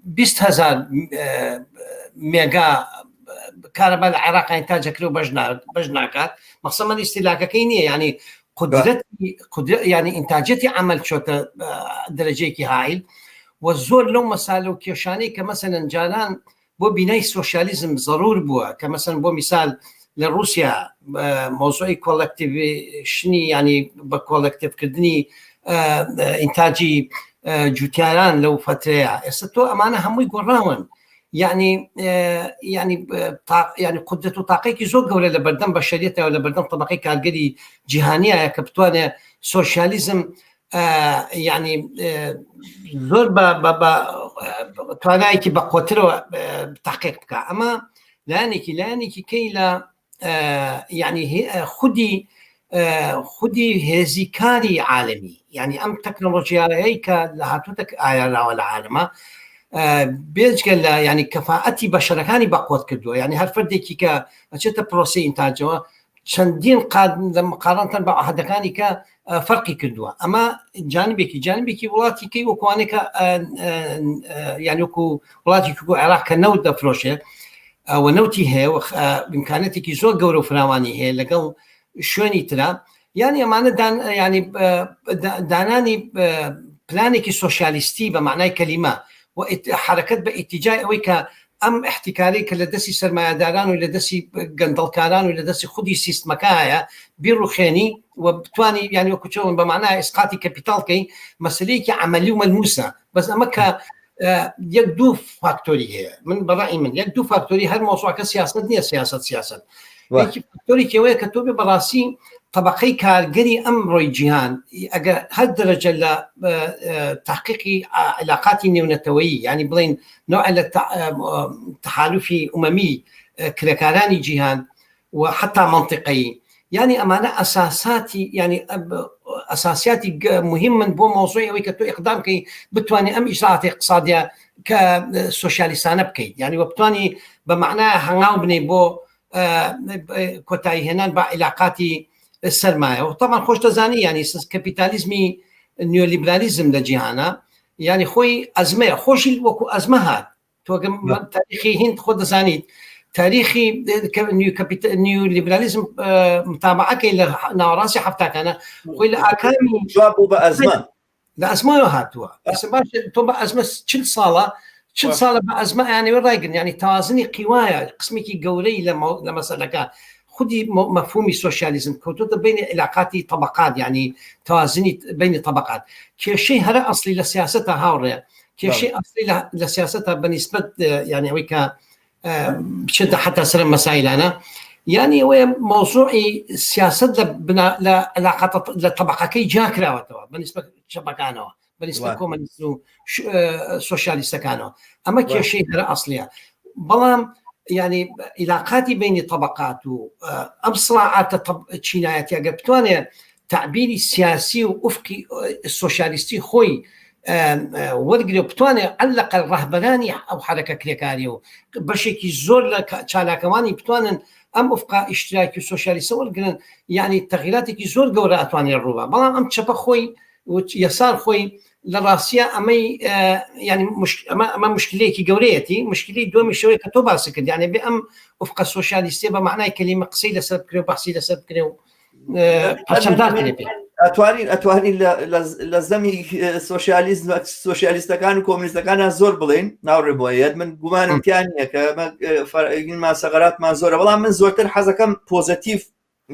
20,000 مێگا کارەبا لە عێراق ئینتاجەکرێ و بەش ناکات مەقسەمە ئیستیلاکەکەی نییە ینی قدرت ینی ئینتاجەتی عمل چۆتە دەرەجەیەکی هایل و زۆر لەو مەسالە و کێشانەی کە مەسەلەن جانان بۆ بینای سۆشیالیزم ضرور بووە کە مەسەن بۆ میسال لە رووسیا مۆزۆی کۆلەکتیڤشنی ینی بە کۆلەکتیڤکردنی ئینتاجی جوتیاران لەو فترەیە ئێستا تۆ ئەمانە هەمووی گۆڕاون ینی قدرت و تاقەیەکی زۆر گەورە لە بەردەم بەشەریەتەوە لە بەردەم طبقەی کارگەری جیهانیایە کە بتوانێت سۆشیالیزم ینی زۆر بە توانایەکی بە قۆترەوە تحقیق بکە ئەمە لایەنێکی کەی لە ینی خودی هێزیکاری عالمی ینی ئەم تەکنۆلۆژیایەی کە لە هاتووتە ئایاراوە لە عالەمە بێجگە لە ینی کەفاەتی بەشەرەکانی بەقۆت کردووە ینی هەر فردێکی کە ئەچێتە پرۆسی ئینتاجەوە چەندین قاد لە مقارنتەن بە ئاهەدەکانی کە فەرقی کردووە ئەمە جانبێکی وڵاتی کەی وەکوانێکە ینی وەکو وڵاتی کوکو عێراق کە نەوت دەفرۆشێ ئەوە نەوتی هەیە ئیمکانەتێکی زۆر گەورە و فراوانی هەیە لەگەڵ شوێنی ترا یعنی ئەمانە ینی دانانی پلانێکی سۆشیالیستی بە معنای کەلیمە و حرەکەت بە ئیتیجای ئەوەی کە ئەم احتیکاری کە لە دەستی سەرمایه‌داران و لە دەستی گەندەڵکاران و لە دەستی خودی سیستمەکایە بیرروخێنی و بتوانی ینی وەکوچەوە بە معنای ئسقاتی کەپیتاڵکەی مەسلەیەکی عملی و مەلموسە بەس ئەمە کە یەک دوو فاکتۆری هەیە من بەڕای من یەک دوو فاکتۆری هەر مۆزوعەکە سیاست نییە سیاست فاکتۆری کەوەیە کە تۆ بێ بەڕاستی طبقەی کارگەری ئەمڕۆی جیهان ئەگەر هەر دەرەجە لە تحقیقی علاقاتی نێونەتەوەیی ینی بڵین نوع لە تحالفی ئومەمی کرێکارانی جیهان و حتا منطقەیی ینی ئەمانە ئەساساتی ینی ئەساسیاتی مهم من بۆ مۆزوعی ئەوەی کە تۆ ئیقدامکەی بتوانێت ئەم ئیجراعاتی اقتصادیە کە سۆشیالیستانە بکەیت ینی وە بتوانی بە معنای هەنگاو بنێ بۆ کۆتایی هێنان بە علاقاتی سەرمایە و طبعا خۆش دەزانی ینی کەپیتالیزمی نیۆلیبرالیزم لە جیهانە ینی خۆی ئەزمەیە خۆشی وەکو ئەزمە هات تۆ تاریخی هند خۆ دەزانیت تاریخی نیۆلیبرالیزم متابعەکەی لە ناوەڕاستی هەفتاکانە خۆی لە ئاکامی جواب بوو بە ئەزمە لە ئەزمەوە هاتووە باش تۆ بە ئەزمە 40 ساڵە بە ئەزمە یانەوە ڕایگرن ینی تازنی قیوایە قسمێکی گەورەی لە مەسەلەکە خودی مفهومی سۆشیالیزم کەوتوتە بین علاقاتی طبقات ینی توازنی بین طبقات کێشەی هەرە ئەسلی لە سیاسەتە هاوڕێ کێشەی ئەسلی لە سیاسەتە بەنسبەت ینی ئەوەی کە بچێتە حتا سەر مەسایلانە ینی ئەوەیە مۆزوعی سیاست لە علاقات لە طبقەکەی جاکراوەتەوە بەنسبەت شەبەکانەوە بەنسبەت کۆمەنیست و سۆشیالیستەکانەوە ئەمە کێشەی هەرە ئەسلیە بەڵام ینی علاقاتی بینی طبقات و ئەم سڵاعاتە چینایەتی ئەگەر بتوانێت تعبیری سیاسی و ئوفقی سۆشیالیستی خۆی وەرگری و بتوانێت ئەلەقەل ڕەهبەرانی ئەو حرەکە کرێکاری و بەشێکی زۆر لە چالاکەوانی بتوانن ئەم ئوفقا ئیشتراکی و سۆشیالیستە وەرگرن ینی تەغییراتێکی زۆر گەورە ئەتوانێت ڕووبە بەڵام ئەم چەپە خۆی یەسار خۆی لە ڕاستیە ئەمەی ینی ئەمە مشکلەیەکی گەورەیەتی مشکلی دومی شەوەی کە تۆ باسی کرد یانێ بێ ئەم ئوفقە سۆشیالیستی بە معنای کەلیمە قسەی لەسەر بکرێ و بەحسی لەسەر بکرێ و پەرچەمدار کرێ پێ ئەتوانین لە زەمی سۆشیالیستەکان و کۆمونیستەکانە زۆر بڵێن ناوڕێبوویەت من گومانم نییە کە ماسەغەراتمان زۆرە بەڵام من زۆرتر حەزەکەم پۆزەتیف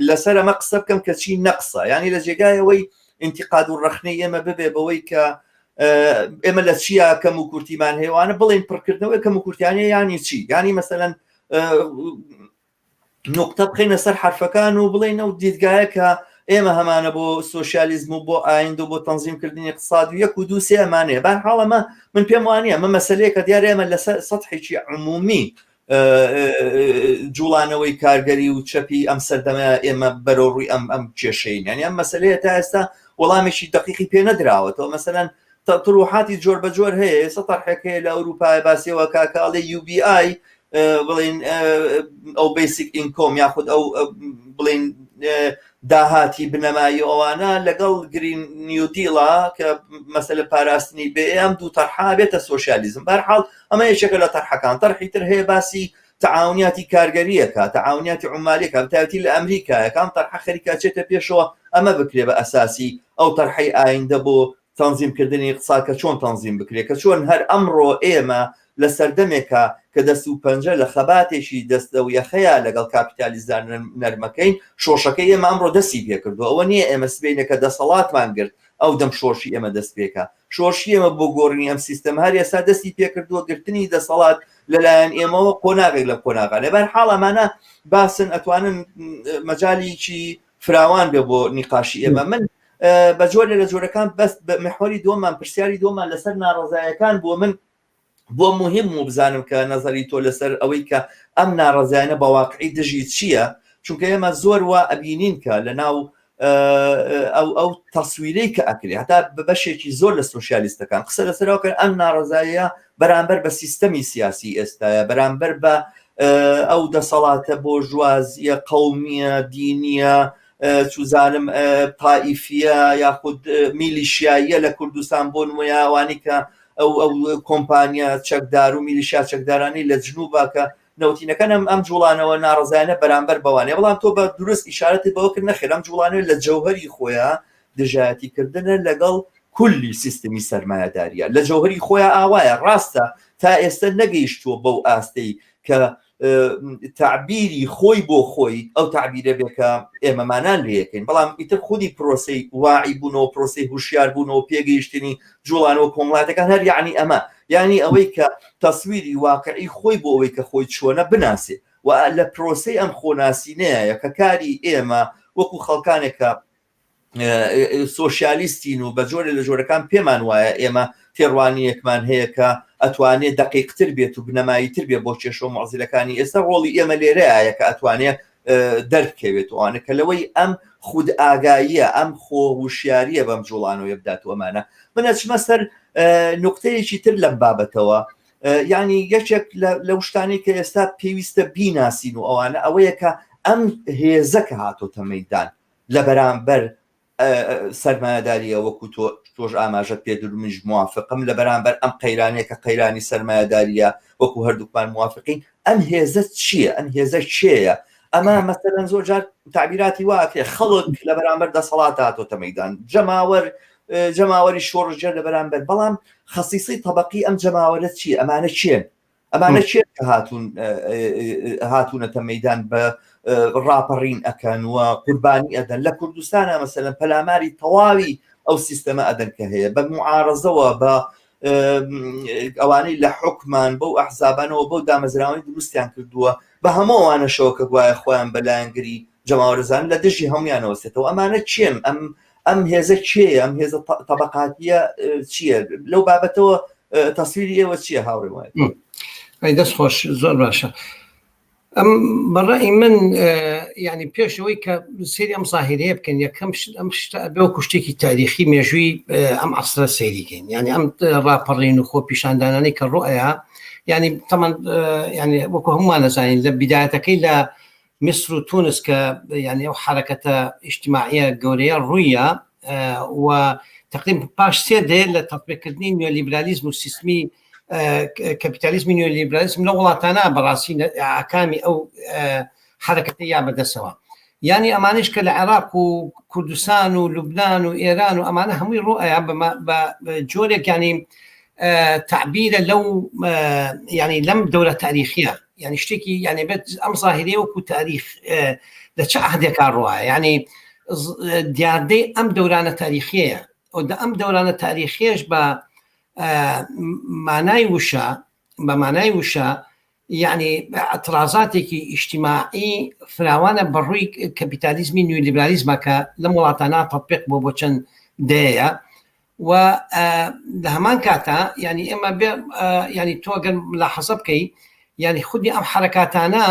لەسەر ئەمە قسە بکەم کە چی نەقسە ینی لە جێگایەوەی انتقاد و ڕخنەی ئێمە ببێ بەوەی کە ئێمە لە چیە کەم و کورتیمان هێوانە بڵێن پڕکردنەوەی کەم و کورتیانە ینی چی ینی مەسەلەن نقطە بخینە سەر حرفەکان و بڵێن ئەو دیدگایە کە ئێمە هەمانە بۆ سۆشیالیزم و بۆ ئایند و بۆ تەنزیمکردنی اقتصاد و 1 و 2 3 ئەمانەیە بەرحاڵ ئەمە من پێم وانە ئەمە مەسەلەیەکە دیارە ئێمە لە سەطحێکی عمومی جوڵانەوەی کارگەری و چەپی ئەم سەردەمە ئێمە بەرەوڕووی ئەم کێشەین یعنی ئەم مەسەلەیە تا ئێستا وەڵامێکی دقیقی پێ نەدراوەتەوە مەسەلەن تڕوحاتی جۆر بە جۆر هەیە ئێستا تەرحێکەیە لە ئەوروپای باسیەوە کاکاڵی UBI بڵین ئەو بیسیک ئینکۆم یاخود ئەو بڵین داهاتی بنەمایی ئەوانە لەگەڵ گرین نیودیڵە کە مەسەلە پاراستنی بێ ئەم دوو تەرحا بێتە سۆشیالیزم بەرحاڵ ئەمە یەکێکە لە تەرحەکان تەرحی تر هەیە باسی تعاونیاتی کارگەریەکە تعاونیاتی عمالیەکە تایبەتی لە ئەمریکایە کام تەرحە خەریکاچێتە پێشەوە ئەمە بکرێ بە ئەساسی ئەو تەرحەی ئایندە بۆ تەنزیمکردنی اقتصاد کە چۆن تەنزیم بکرێت کە چۆن هەر ئەمڕۆ ئێمە لە سەردەمێکە کە دەست و پەنجە لە خەباتێکی دەستە و یەخەیە لەگەڵ کاپیتالیزدار نەرمەکەین شۆشەکەی ئێمە ئەمڕۆ دەستی پێکردو ئەوە نییە ئێمە سبینەکە دەسەڵاتمان گرت ئەو دەم شۆشی ئێمە دەست پێکە شۆشی ئێمە بۆ گۆڕنی ئەم سیستەم هەر ئێستا دەستی پێکردووە گرتنی دەسەڵات لەلایەن ئێمەوە قۆناغێک لە قۆناغا لەبەرحاڵ ئەمانە باسن ئەتوانن مەجالیکی فراوان بێ بۆ نیقاشی ئێمە من بە جۆرە لە جۆرەکان بەس محوەری دۆمان پرسیاری دۆمان لەسەر ناڕەزایەکان بۆ من بۆ مهم و بزانم کە نەزەری تۆ لەسەر ئەوەی کە ئەم ناڕەزایانە بە واقعی دژی چییە چونکە ئێمە زۆر وا ئەبینین کە لە ناو ئەو تەسویرەی کە ئەکرێ هەتا بەشێکی زۆر لە سۆشیالیستەکان قسە لەسەرەوەکە ئەم ناڕەزاییە بەرامبەر بە سیستەمی سیاسی ئێستاە بەرامبەر بە ئەو دەسەڵاتە بۆ ژوازیە قەومیە دینیە چوزانم تائیفیە یاخود میلیشیاییە لە کوردستان بۆ نمایاوانی کە ئەو کۆمپانیا چەکدار و میلیشیا چەکدارانی لە جنوبا کە نەوتینەکان ئەم جوڵانەوە ناڕزانە بەرامبەر بەوانێ بەڵام تۆ بە دروست ئیشارەتی بەوە کرد نەخێر ئەم جوڵانە لە جەوهەری خۆیان دژایەتیکردنە لەگەڵ کولی سیستمی سەرمایەداریە لە جەوهەری خۆیان ئاوایە ڕاستە تا ئێستا نەگەیشتووە بەو ئاستەی کە تعبیری خۆی بۆ خۆی ئەو تعبیرە بێکە ئێمەمانان لەکەین بەڵام ئیتر خودی پرۆسی واعی بوونەوە پرۆسی هوشیار بوونەوە پێگەیشتنی جوڵانەوە کۆمەڵاتەکان هەر یعنی ئەمە یعنی ئەوەی کە تەسویری واقعی خۆی بۆ ئەوەی کە خۆی چۆنە بناسێ و لە پرۆسی ئەم خۆناسینەیە کە کاری ئێمە وەکو خەڵکانێکە سۆشیالیستین و بە جۆرە لە جۆرەکان پێمان وایە ئێمە تێڕوانیەکمان هەیە کە ئەتوانێت دقیقتر بێت و بنەماییتر بێ بۆ کێشە مەعزیلەکانی ئێستا ڕۆڵی ئێمە لێرەیە کە ئەتوانێت دەرکەوێت وانە کە لەوەی ئەم خود ئاگاییە ئەم خۆهوشیاریە بەم جوڵانەوە بداتوەمانە منە چمە سەر نقطەیەکی تر لەم بابەتەوە یعنی یەکێک لەو شتانی کە ئێستا پێویستە بیناسین و ئەوانە ئەوەیە کە ئەم هێزەکە هاتۆتە مەیدان لە بەرامبەر سەرمایەداریە وەکو تۆش ئاماژەت پێدر منش موافقم لە بەرامبەر ئەم قەیرانەیە کە قەیرانی سەرمایەداریە وەکو هەردووکمان موافقین ئەم هێزە چییە ئەم هێزە چێیە ئەمە مەسەلەن زۆر جار تعبیراتی واکرێ خەڵک لە بەرامبەر دەسەڵات هاتۆتە مەیدان جەماوەری شۆڕژە لە بەرامبەر بەڵام خەسیسی تەبەقی ئەم جەماوەرە چییە ئەمانە چێن ئەمانە چێت کە هاتوونەتە مەیدان بە ڕاپەڕین ئەکەن و قوربانی ئەدەن لە کوردستانە مەسەلەن پەلاماری تەواوی ئەو سیستەمە ئەدەن کە هەیە بە معارەزەوە بە ئەوانەی لە حکمان بەو ئەحزابانەوە بەو دامەزراوانی دروستیان کردووە بە هەموو ئەوانەشەوە کە گوایە خۆیان بەلایەنگری جەماوەرزان لە دژی هەمویانەوەستێتەوە ئەمانە چێن ئەم هێزە چێە ئەم هێزە تەبەقاتیە چییە لەو بابەتەوە تەسویری ئێوە چییە هاوڕێ وایە دەست خۆش زۆر باشە ئەم بەڕای من ینی پێشەوەی کە سێری ئەم زاهیرەیە بکەن یەکەم ئەم بێوەکو شتێکی تاریخی مێژووی ئەم عەسرە سەیریکەین ینی ئەم ڕاپەڕین و خۆ پیشاندانانەی کە ڕۆیە ینی تەمان ینی وەکو هەمومان نەزانین لە بیدایەتەکەی لە میسر و تونس کە ینی ئەو حرەکەتە ئیجتیماعیە گەورەیە ڕوویە و تقریبا پاش سێ دێ لە تەطبیقکردنی نیۆلیبرالیزم و سیستمی کەپیتالیزمی نیۆلیبرالیزم لە وڵاتانە بەڕاستی ئاکامی ئەو حرەکەتە یا بەدەستەوە ینی ئەمانش کە لە عێراق و کوردستان و لوبنان و ئێران و ئەمانە هەمووی ڕۆیە بە جۆرێک ینی تعبیرە لەو ینی لەم دەورە تاریخیە ینی شتێکی ینی بێت ئەم زاهیرەیە وەکو تاریخ لە چه عەهدێکا ڕۆیە ینی دیاردەی ئەم دەورانە تاریخیەیە ئەم دەورانە تاریخیش بە مانای وشە یعنی اعتراضاتێکی ئیجتیماعی فراوانە بەڕووی کەپیتالیزمی نیولیبرالیزمە کە لەم وڵاتانە تەطبیق بۆ بۆ چەند دەیە و لە هەمان کاتە ینی ئێمە ینی تۆ گەن ملاحەزە بکەی ینی خودی ئەم حرەکاتانە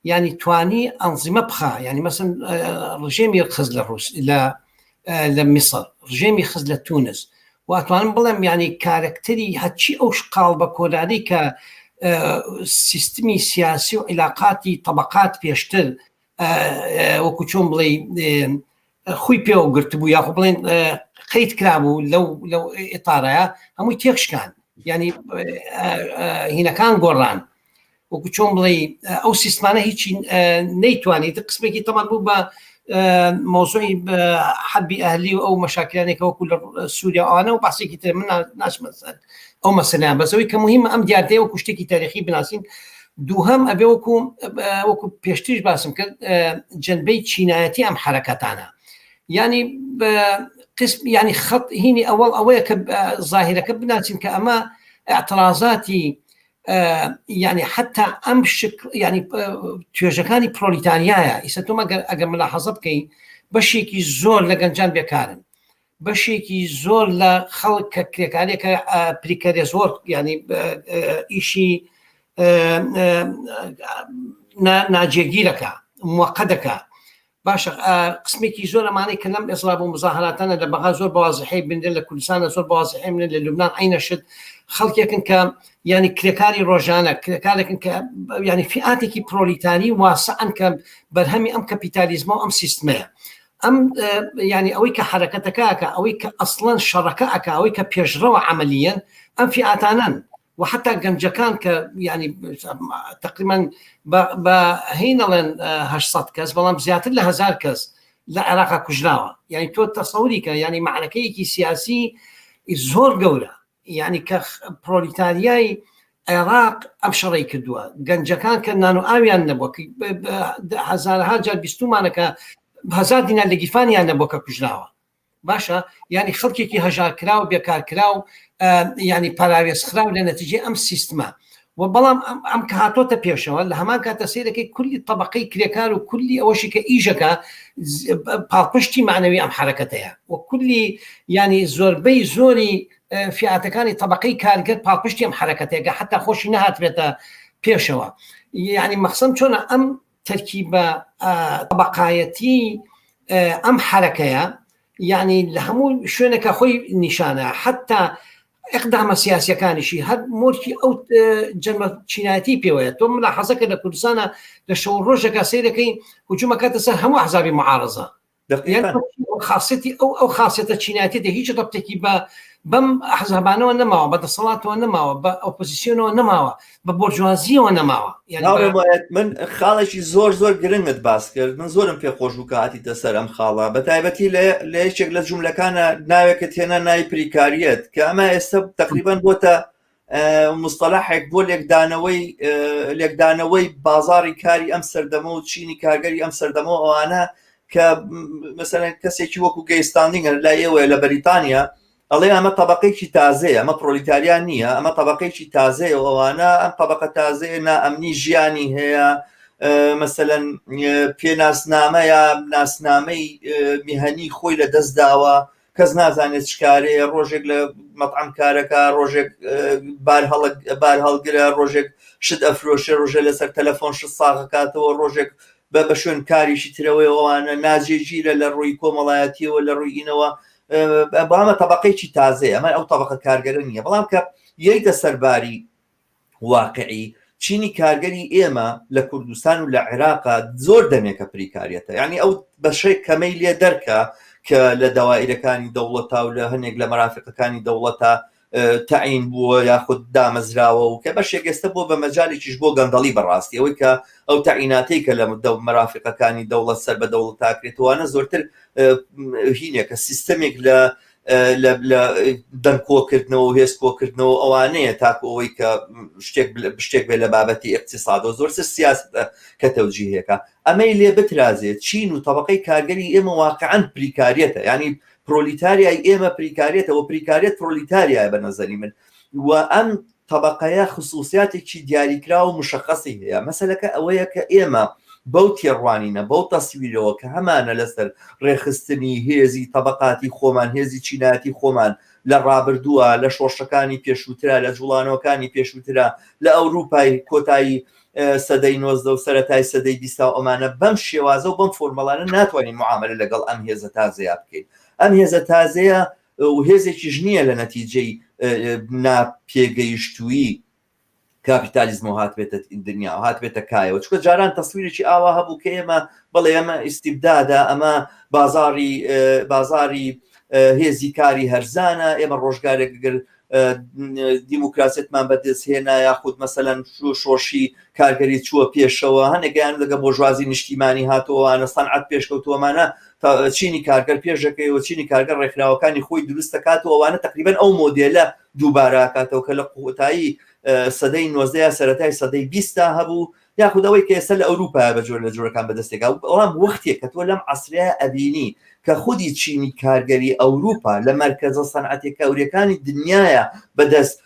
ینی توانی ئەنزیمە بخە ینی مەسەن ڕژێمی خز لە ڕووس لە میسر ڕژێمی خز لە تونس واتوانم بڵێم ینی کارکتەری هەچی ئەو شقاڵ بە کۆداری کە سیستمی سیاسی و علاقاتی طبقات پێشتر وەکو چۆن بڵێ خوی پێوە گرتبوو یاخۆ بڵێن قەید کرابوو لەو ئێتارەیە هەمووی تێکشکان ینی هینەکان گۆڕان وەکو چۆن بڵێ ئەو سیستمانە هیچی نەیتوانێت قسمێکی تەمان بوو بە مۆزوعی حەبی ئەهلی و ئەو مەشاکلانێکە وەکو لە سووریا ئەوانە و باسێکی تر من ناچمە ئەو مەسەلەیان بەسەوەی کە مهمە ئەم دیاردەیە وەکو شتێکی تاریخی بناسین دووهەم ئەبێ وەکو پێشتریش باسم کرد جەنبەی چینایەتی ئەم حرەکەتانە ینی قسم ینی خەت هینی ئەوەڵ ئەوەیە کە ظاهیرەکە بناسین کە ئەمە اعتراضاتی يعني حتى ئەم ینی توێژەکانی پرۆلیتانیایە ئیسە تۆ ئەگەر ملاحەزە بکەین بەشێکی زۆر لە گەنجان بێکارن بەشێکی زۆر لە خەڵک کە کرێکارێکە پریکەرێ زۆر ینی ئیشی ناجێگیرەکە موەقەدەکە باشە قسمێکی زۆر ئەمانەی کە لەم ئێسڵا بۆ مزاهراتانە لە بەغا زۆر بەوازحەی بندن لە کوردستانە زۆر بەوازحەی منن لە لوبنان عینەشت خەڵکێکن کە ینی کرێکاری ڕۆژانە کرێکارێکن کە ینی فئاتێکی پرۆلیتانی واسعن کە بەرهەمی ئەم کەپیتالیزمە و ئەم سیستمەیە ئەم ینی ئەوەی کە حرەکەتەکەکە ئەوەی کە ئەسڵەن شەڕەکە ئەکە ئەوەی کە پێشڕەوە عملیەن ئەم فئاتانن وحتى گەنجەکان کە ینی تقریبا بە هینەڵێن 800 کەس بەڵام زیاتر لە 1000 کەس لە عێراقا کوژراوە ینی تۆ تەسەوری کە ینی معنەکەیەکی سیاسی زۆر گەورە ینی کە پرۆلیتاریای عێراق ئەم شەڕی کردووە گەنجەکان کە نان و ئاویان نەبووە هەزارها جار بیستومانەکە 1000 دینار لە گیرفانیان نەبووە کە کوژراوە باشە ینی خەڵکێکی هەژارکرا و بێکارکرا و ینی پاراوێزخراو لە نەتیجێ ئەم سیستمە و بەڵام ئەم کە هاتۆتە پێشەوە لە هەمان کاتە سیرەکەی کولی طبقەی کرێکار و کولی ئەوەشی کە ئیژەکە پاڵپشتی معنەوی ئەم حرەکەتەیە و کولی ینی زۆربەی زۆری فئاتەکانی طبقەی کارگەر پاڵپشتی ئەم حرەکەتێکە حتا خۆشی نەهاتوێتە پێشەوە ینی مەخسەم چۆنە ئەم تەرکیبە طبقایەتی ئەم حرەکەیە يعني لهمو شوێنێکە خۆی نیشانە حتا ئەقدامە سیاسیەکانیشی هەر مۆرکی ئەو جەنمە چینایەتی پێوەیە تۆ ملاحەزەکە لە کوردستانە لە شەو ڕۆژێکە سەیرەکەی هجوومەکەتە سەر هەموو ئەحزابی معارەزە خاصەتی ئەو خاصێتە چینایەتی دە هیچ ڕەبتێکی بەم ئەحزابانەوە نەماوە بە دەسەڵاتەوە نەماوە بە ئۆپۆزیسیۆنەوە نەماوە بە بۆرجوازیەوە نەماوە من خاڵێکی زۆر گرنگت باس کرد من زۆرم پێخۆش بوو کە هاتیتە سەر ئەم خاڵە بە تایبەتی لە یەکێک لە جوملەکانە ناوێکت هێنا ناوی پریکاریەت کە ئەمە ئێستا تقریبا بۆتە مستەلاحێک بۆ لێکدانەوەی بازاڕی کاری ئەم سەردەمە و چینی کارگەری ئەم سەردەمە ئەوانە کە مەسەلەن کەسێکی وەکو گەیستاندینگە لای ئێوە لە بەریتانیا ئەڵێ ئەمە طبقەیەکی تازەیە ئەمە پرۆلیتاریان نییە ئەمە طبقەیەکی تازەیە و ئەوانە ئەم طبقە تازەیە نائەمنی ژیانی هەیە مەسەلەن پێناسنامەیە ناسنامەی میهەنی خۆی لە دەست داوە کەس نازانێت چکارەیە ڕۆژێک لە مەطعەم کارەکە ڕۆژێک بار هەڵگرە ڕۆژێک شت ئەفرۆشێ ڕۆژێ لەسەر تەلەفۆن شت ساغەکاتەوە ڕۆژێک بە شوێن کاریشی ترەوەی ئەوانە ناجێگیرە لە ڕووی کۆمەڵایەتیەوە لە ڕووی ئینەوە بەڵامە طبقەیەکی تازەیە ئەمە ئەو طبقە کارگەرە نییە بەڵام کە یەکدە سەرباری واقعی چینی کارگەری ئێمە لە کوردستان و لە عێراقا زۆر دەمێکە پریکاریەتە یعنی ئەو بەشەی کەمەی لێ دەرکە کە لە دەوائرەکانی دەوڵەتە و لە هەنێک لە مەرافقەکانی دەوڵەتە تعین بووە یاخود دامەزراوە و کە بەشێک ئێستا بۆ بە مەجالێکیش بۆ گەندەڵی بەڕاستی ئەوەی کە ئەو تعیناتەی کە لە مەرافقەکانی دەوڵەت سەر بە دەوڵەت تاکرێتوانە زۆرتر هینێکە سیستەمێک لە دەنکۆکردنەوە و هێزکۆکردنەوە ئەوانەیە تاکو ئەوەی کە شتێک بێ لە بابەتی اقتصادەوە زۆر سیاستە کە تەوجیهەکە ئەمەی لێ بترازێت چین و طبقەی کارگەری ئێمە واقعاً پریکاریەتە ینی پرۆلیتاریای ئێمە پریکارێتەوە پریکارێت پرۆلیتاریای بە نەزەری من و ئەم طبقەیە خصوصیاتێکی دیاریکرا و مشخصی هەیە مەسەلەکە ئەوەیە کە ئێمە بەو تێڕوانینە بەو تەسویرەوە کە هەمانە لەسەر ڕێخستنی هێزی طبقاتی خۆمان هێزی چیناتی خۆمان لە ڕابردووە لە شۆشەکانی پێشووترا لە جوڵانەوەکانی پێشووترا لە ئەوروپای کۆتایی سەدەی 19 و سەرەتای سەدەی 20 ئەمانە بەم شێوازە و بەم فۆرمەڵانە ناتوانین معاملە لەگەڵ ئەم هێزە تازەیە بکەین ئەم هێزە تازەیە و هێزێکیش نییە لە نەتیجەی ناپێگەیشتووی کاپیتالیزم و هاتبێتە دنیا و هاتبێتە کایەوە چکە جاران تەسویرێکی ئاوا هەبوو کە ئێمە بڵێ ئەمە ئیستیبدادا ئەمە بازاری هێزی کاری هەرزانە ئێمە ڕۆژگارێکگەر دیموکراسێتمان بەدەستهێنا یاخود مەسەلەن شۆشی کارگەری چووە پێشەوە هەنێکیان لەگە بۆژوازی نیشتیمانی هاتەوەوانە سەنعەت پێشکەوتووەمانە چینی کارگەر پێشەکەیەوە چینی کارگەر ڕێکخراوەکانی خۆی دروست دەکاتەوەوانە تقریبەن ئەو مۆدێلە دووبارە کاتەوە کە لە قوتایی سەدەی 19 سەرەتای سەدەی 20 هەبوو یاخودەوەی کە ئێستا لە ئەوروپا بە جۆر لە جۆرەکان بەدەستێکا بەڵام وەختێک کە تۆ لەم عەسرەیە ئەبینی کە خودی چینی کارگەری ئەوروپا لە مەرکەزە سەنعەتی کەورەکانی دنیاە بەدەست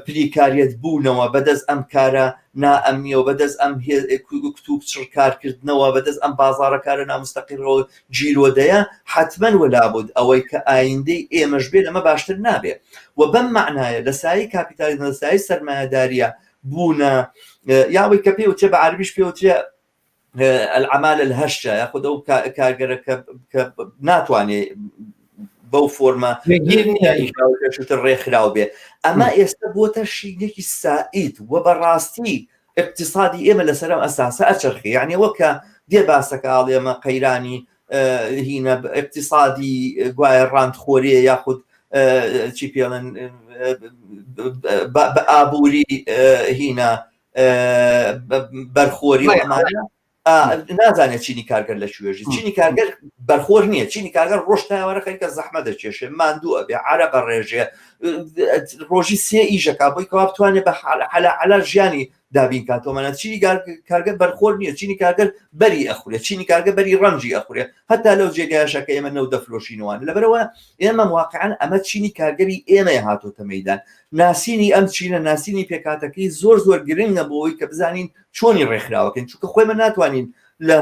پلیکاریت بوونەوە بەدەست ئەم کارە نائەمنیەوە بەدەست ئەم کتوب کارکردنەوە بەدەست ئەم بازاڕەکارە نامستەقیڕەوە جیرۆدەیە حتمەن وەلابوود ئەوەی کە ئایندەی ئێمەش بێ لەمە باشتر نابێ و بەم معنایە لە سایی کاپیتالیزم لە سایی سەرمایەداریە بوونە یاوەی کە پێوترێ بە عەربیش پێوترێ العمالة الهشة یاخود ئەو کارگەرە کە ناتوانێت بەو فۆرمە پێشتر ڕێکخراو بێ ئەمە ئێستا بۆتە شینێکی سائید و بەڕاستی اقتصادی ئێمە لەسەر ئەم ئەساسە ئەچرخی یعنی وەکە دێ باسەکە ئاڵێمە قەیرانی هینە اقتصادی گوایە ڕاندخۆریە یاخود چی پێڵێن بە ئابووری هینە بەرخۆری نازانێت چینی کارگەر لە شوێژی چینی کارگەر بەرخۆر نییە چینی کارگەر ڕۆژتاوەرە خەریکە زەحمە دەچێشێ ماندووە بێ عرە بە ڕێژێ ڕۆژی سێ ئیژەکە بۆی کەوا بتوانێت بە حەلا ژیانی دابین کاتۆمانە چینی کارگەر بەرخۆر نییە چینی کارگەر بەری ئەخورێ چینی کارگەر بەری ڕەنجی ئەخورێ هەتا لەو جێگایشەکە ئێمە نەو دەفرۆشینەوەوان لەبەرەوە ئێمە واقعاً ئەمە چینی کارگەری ئێمە هاتۆتە مەیدان ناسینی ئەم چینە ناسینی پێکاتەکەی زۆر گرنگە بۆەوەی کە بزانین چۆنی ڕێکخراوەکەین چونکە خۆی من ناتوانین لە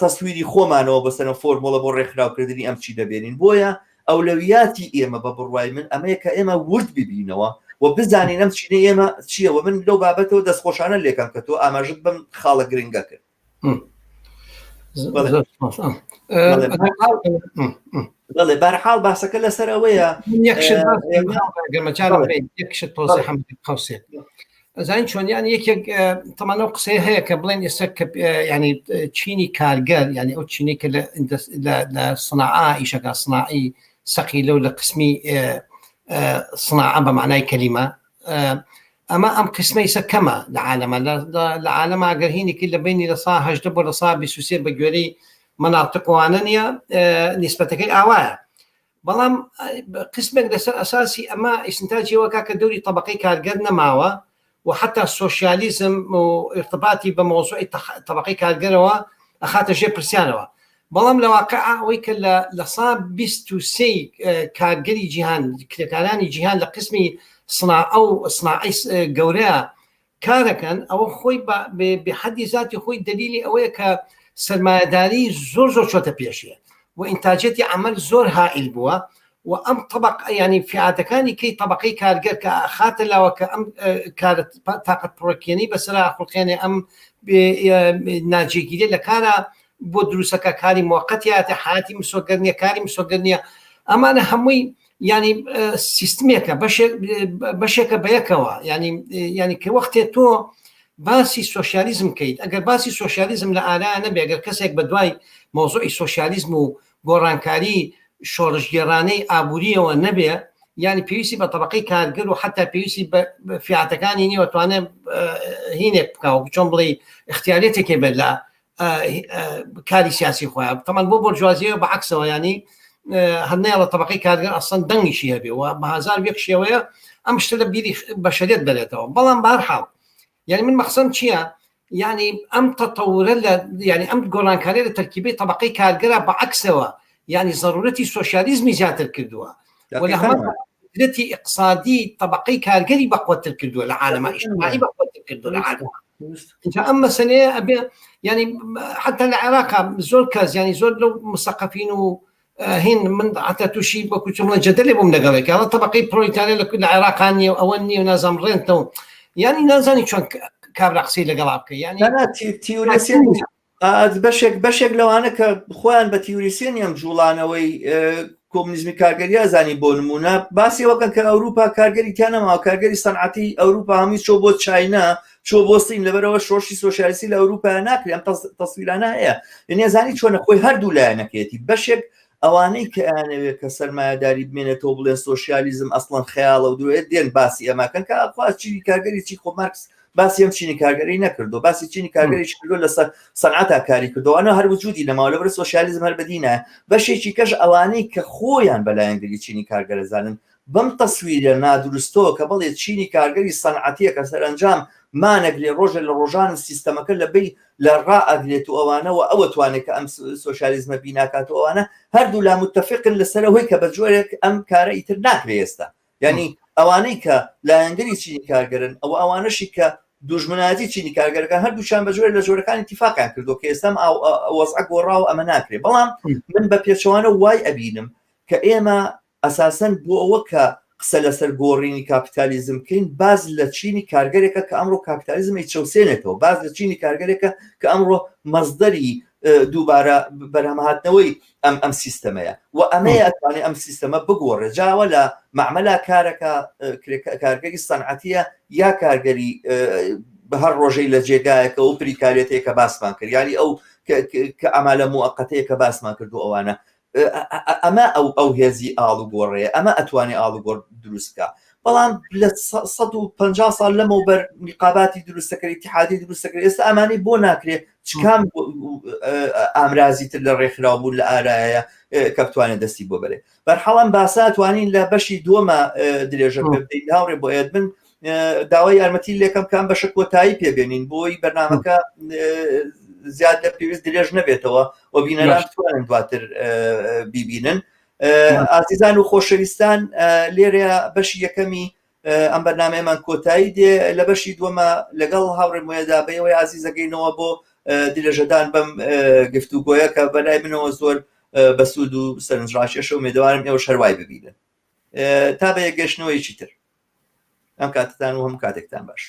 تەسویری خۆمانەوە بەسەرە فۆرمۆڵە بۆ ڕێکخراوکردنی ئەم چی دەبێنین بۆیە ئەولەویاتی ئێمە بە بڕوای من ئەمەیە کە ئێمە ورد ببینەوە و بزانین ئەم چینە ئێمە چییەوە من لەو بابەتەوە دەستخۆشانە لێکم کە تۆ ئاماژت بم خاڵە گرنگە کرد بەڵێ بەرحاڵ باسەکە لەسەر ئەوەیە یەکشت تۆزی حەمد قەوسێ زین چۆنیان یەکێک تەمانە قسەی هەیە کە بڵێن ئێستا ینی چینی کارگەر ینی ئەو چینی کە لە صناعە ئیشەکە صناعی سەقی لەو لە قسمی صناعە بە معنای کەلیمە ئەمە ئەم قسمە ئیسە کەمە لە عالەمە لە عالەمە ئەگەر هینێکی لە بینی لە سا 18 بۆ لە سا 23 بە گوێرەی مناطقوانە نیە نیسبەتەکەی ئاوایە بەڵام قسمێک لەسەر ئەساسی ئەمە ئیسنتاجیەوەکە کە دەوری طبقەی کارگەر نەماوە وحتى السوشياليزم وارتباطي بموضوع طبقي كارجروا اخاطر شيء برسيانوا بلام لواقع ويك لصاب بيستوسي كارجري جيهان كاراني جيهان لقسمي صناعه او صناعي جوريا كاركن او خوي بحد ذاته خوي دليلي اويك سرمایه‌داری زور شوته پیشیه و انتاجیت عمل زور هائل بوا و ام طبق يعني فئاتكاني كي طبقي كارجر كخات لا وكأم كانت طاقة بروكيني بس لا خلقيني ام ناجي جديد لكان بدروسك كاري موقتيات حياتي مسوقرني كاري مسوقرني اما انا همي يعني سيستميك بشك بيكوا يعني كوقت تو باسي سوشياليزم كيد اگر باسي سوشياليزم لا انا نبي اگر كسك بدواي موضوع السوشياليزم وغورانكاري شۆڕژگێڕانەی ئابوووریەوە نەبێ یعنی پێویستی بە طبقەی کارگر و حتا پێویستی بە فیاتەکانی نیوە توانێت هینێک بکاو چۆن بڵێ اختیارێتێکی بێت لە کاری سیاسی خۆیان تەمان بۆ بۆرژوازیەوە بەعکسەوە ینی هەندێک لە طبقەی کارگر ئەسڵەن دەنگیشی هەبێ و بە هەزار یەک شێوەیە ئەم شتە لە بیری بەشەریەت بێتەوە بەڵام بەهەرحاڵ یعنی من مەقسەدم چییە يعني ام تطور يعني ام گۆڕانکاری لە تەرکیبەی طبقەی کارگرە بەعکسەوە يعني ضرورەتی سۆشیالیزمی زیاتر کردووە و لە هەمان قدرەتی اقتصادی طبقەی کارگەری بەقوەتر کردووە لە عالەمە ئیجتیماعی بەقوەتر کردووە لە عالەمە اینجا ئەم مەسەلەیە ئەبێ يعني حتى العراق زۆر کەس يعني زۆر لەو مثقفین و هین من حتى تووشی وەکو چۆن جەدەلێ بووم لەگەڵێک هەڵە طبقەی پرۆلتاریا لە عێراقان نیە و ئەوە نیە و نازانم ڕێنتەوە يعني نازانی چۆن کابرا قسەی لەگەڵا بکە يعني بەشێک لەوانە کە خۆیان بە تیوریسیێنیان جوڵانەوەی کۆمونیزمی کارگەری زانی بۆ نمونە باسی وەکەن کە ئەوروپا کارگەری تیانەماوە کارگەری سەنعەتی ئەوروپا هەمووی چۆ بۆ چاینا چۆ بۆ سین لەبەرەوە شۆشی سۆشیالیستی لە ئەوروپا ناکرێ ئەم تەسویرانە هەیە یعنی زانی چۆنە خۆی هەردوو لایەنەکەیەتی بەشێک ئەوانەی کە ئەیانەوێت کە سەرمایەداری بمێنێتەوە بڵێن سۆشیالیزم ئەسڵەن خەیاڵە و درێت دێن باسی ئەماکەن کە ئەخواست چینی کارگەری چی خۆ مارکس باسی ئەم چینی کارگەری نەکردو باسی چینی کارگەری کردو لەسەر سەنعەتا کاری کردو ئەوە هەر وجودی لەماوە لەبەر سۆشیالیزم هەر بەدینە بەشێکی کەش ئەوانەی کە خۆیان بەلایەنگەری چینی کارگەرە زانن بەم تەسویرە نادروستەوە کە بڵێت چینی کارگەری سەنعەتیە کە سەرنجام مانەگرێ ڕۆژە لە ڕۆژان سیستەمەکە لەبەی لە ڕائەگرێت و ئەوانەوە ئەوە توانێت کە ئەم سۆشیالیزمە بیناکات و ئەوانە هەردوو لا متفقن لەسەرەوەی کە بە جۆرێک ئەم کارە ئیتر ناکرێ ئێستا یعنی ئەوانەی کە لایەنگەری چینی کارگەرن ئەو ئەوانەشی کە دوژمناتی چینی کارگەرەکان هەردووشان بە جۆرە لە جۆرەکان اتفاقیان کردو کە ئێستا وەزع گۆڕاو ئەمە ناکرێ بەڵام من بە پێچەوانە وای ئەبینم کە ئێمە ئەساسەن بۆ ئەوە کە قسە لەسەر گۆڕینی کاپیتالیزم بکەین باز لە چینی کارگەرێکە کە ئەمڕۆ کاپیتالیزمی چەوسێنێتەوە باز لە چینی کارگەرێکە کە ئەمڕۆ مەزدەری دووبارە بەرهەمهاتنەوەی ئەم سیستەمەیە و ئەمەیە ئەتوانێت ئەم سیستەمە بگۆڕێ جاوە لە معمەلا کارەکە کارگەری سەنعەتیە یا کارگەری بە هەر ڕۆژەی لە جێگایەکە و پریکارێتەیە کە باسمان کرد یانی ئەو کە ئەمالە موقەتەیە کە باسمان کردو ئەوانە ئەمە ئەو هێزی ئاڵ و گۆڕێ ئەمە ئەتوانێت ئاڵ و گۆڕ دروستکە بەڵام لە 150 ساڵ لەمەوبەر نیقاباتی دروستەکەی اتحادی دروستەکەی ئێستا ئەمانەی بۆ ناکرێت چکام ئامرازی تر لە ڕێکخراوبوون لە ئارایە کە بتوانێت دەستی بۆ بەرێ بەرحەڵام باسا توانین لە بەشی دووەمە درێژە پێ هاوڕێ بۆ ئێت بن داوای یارمەتی لێکم کام بەشە کۆتایی پێبێنین بۆی بەرنامەکە زیاد لە پێویست درێژ نەبێتەوە و بینەران بتوانن دواتر بیبینن ئازیزان و خۆشەویستان لێرە بەشی یەکەمی ئەم بەرنامەیەمان کۆتایی دێ لە بەشی دووەمە لەگەڵ هاوڕێ موێدا بەیەوەی ئازیزەکەینەوە بۆ درێژەدان بەم گفتوگۆیە کە بەلای منەوە زۆر بەسوود و سەرنجڕاکێشە و مێدەوارم ئێوە شەروای ببینن تا بە یەکگەشتنەوەیکی تر ئەم کاتتان و هەم کاتێکتان باش.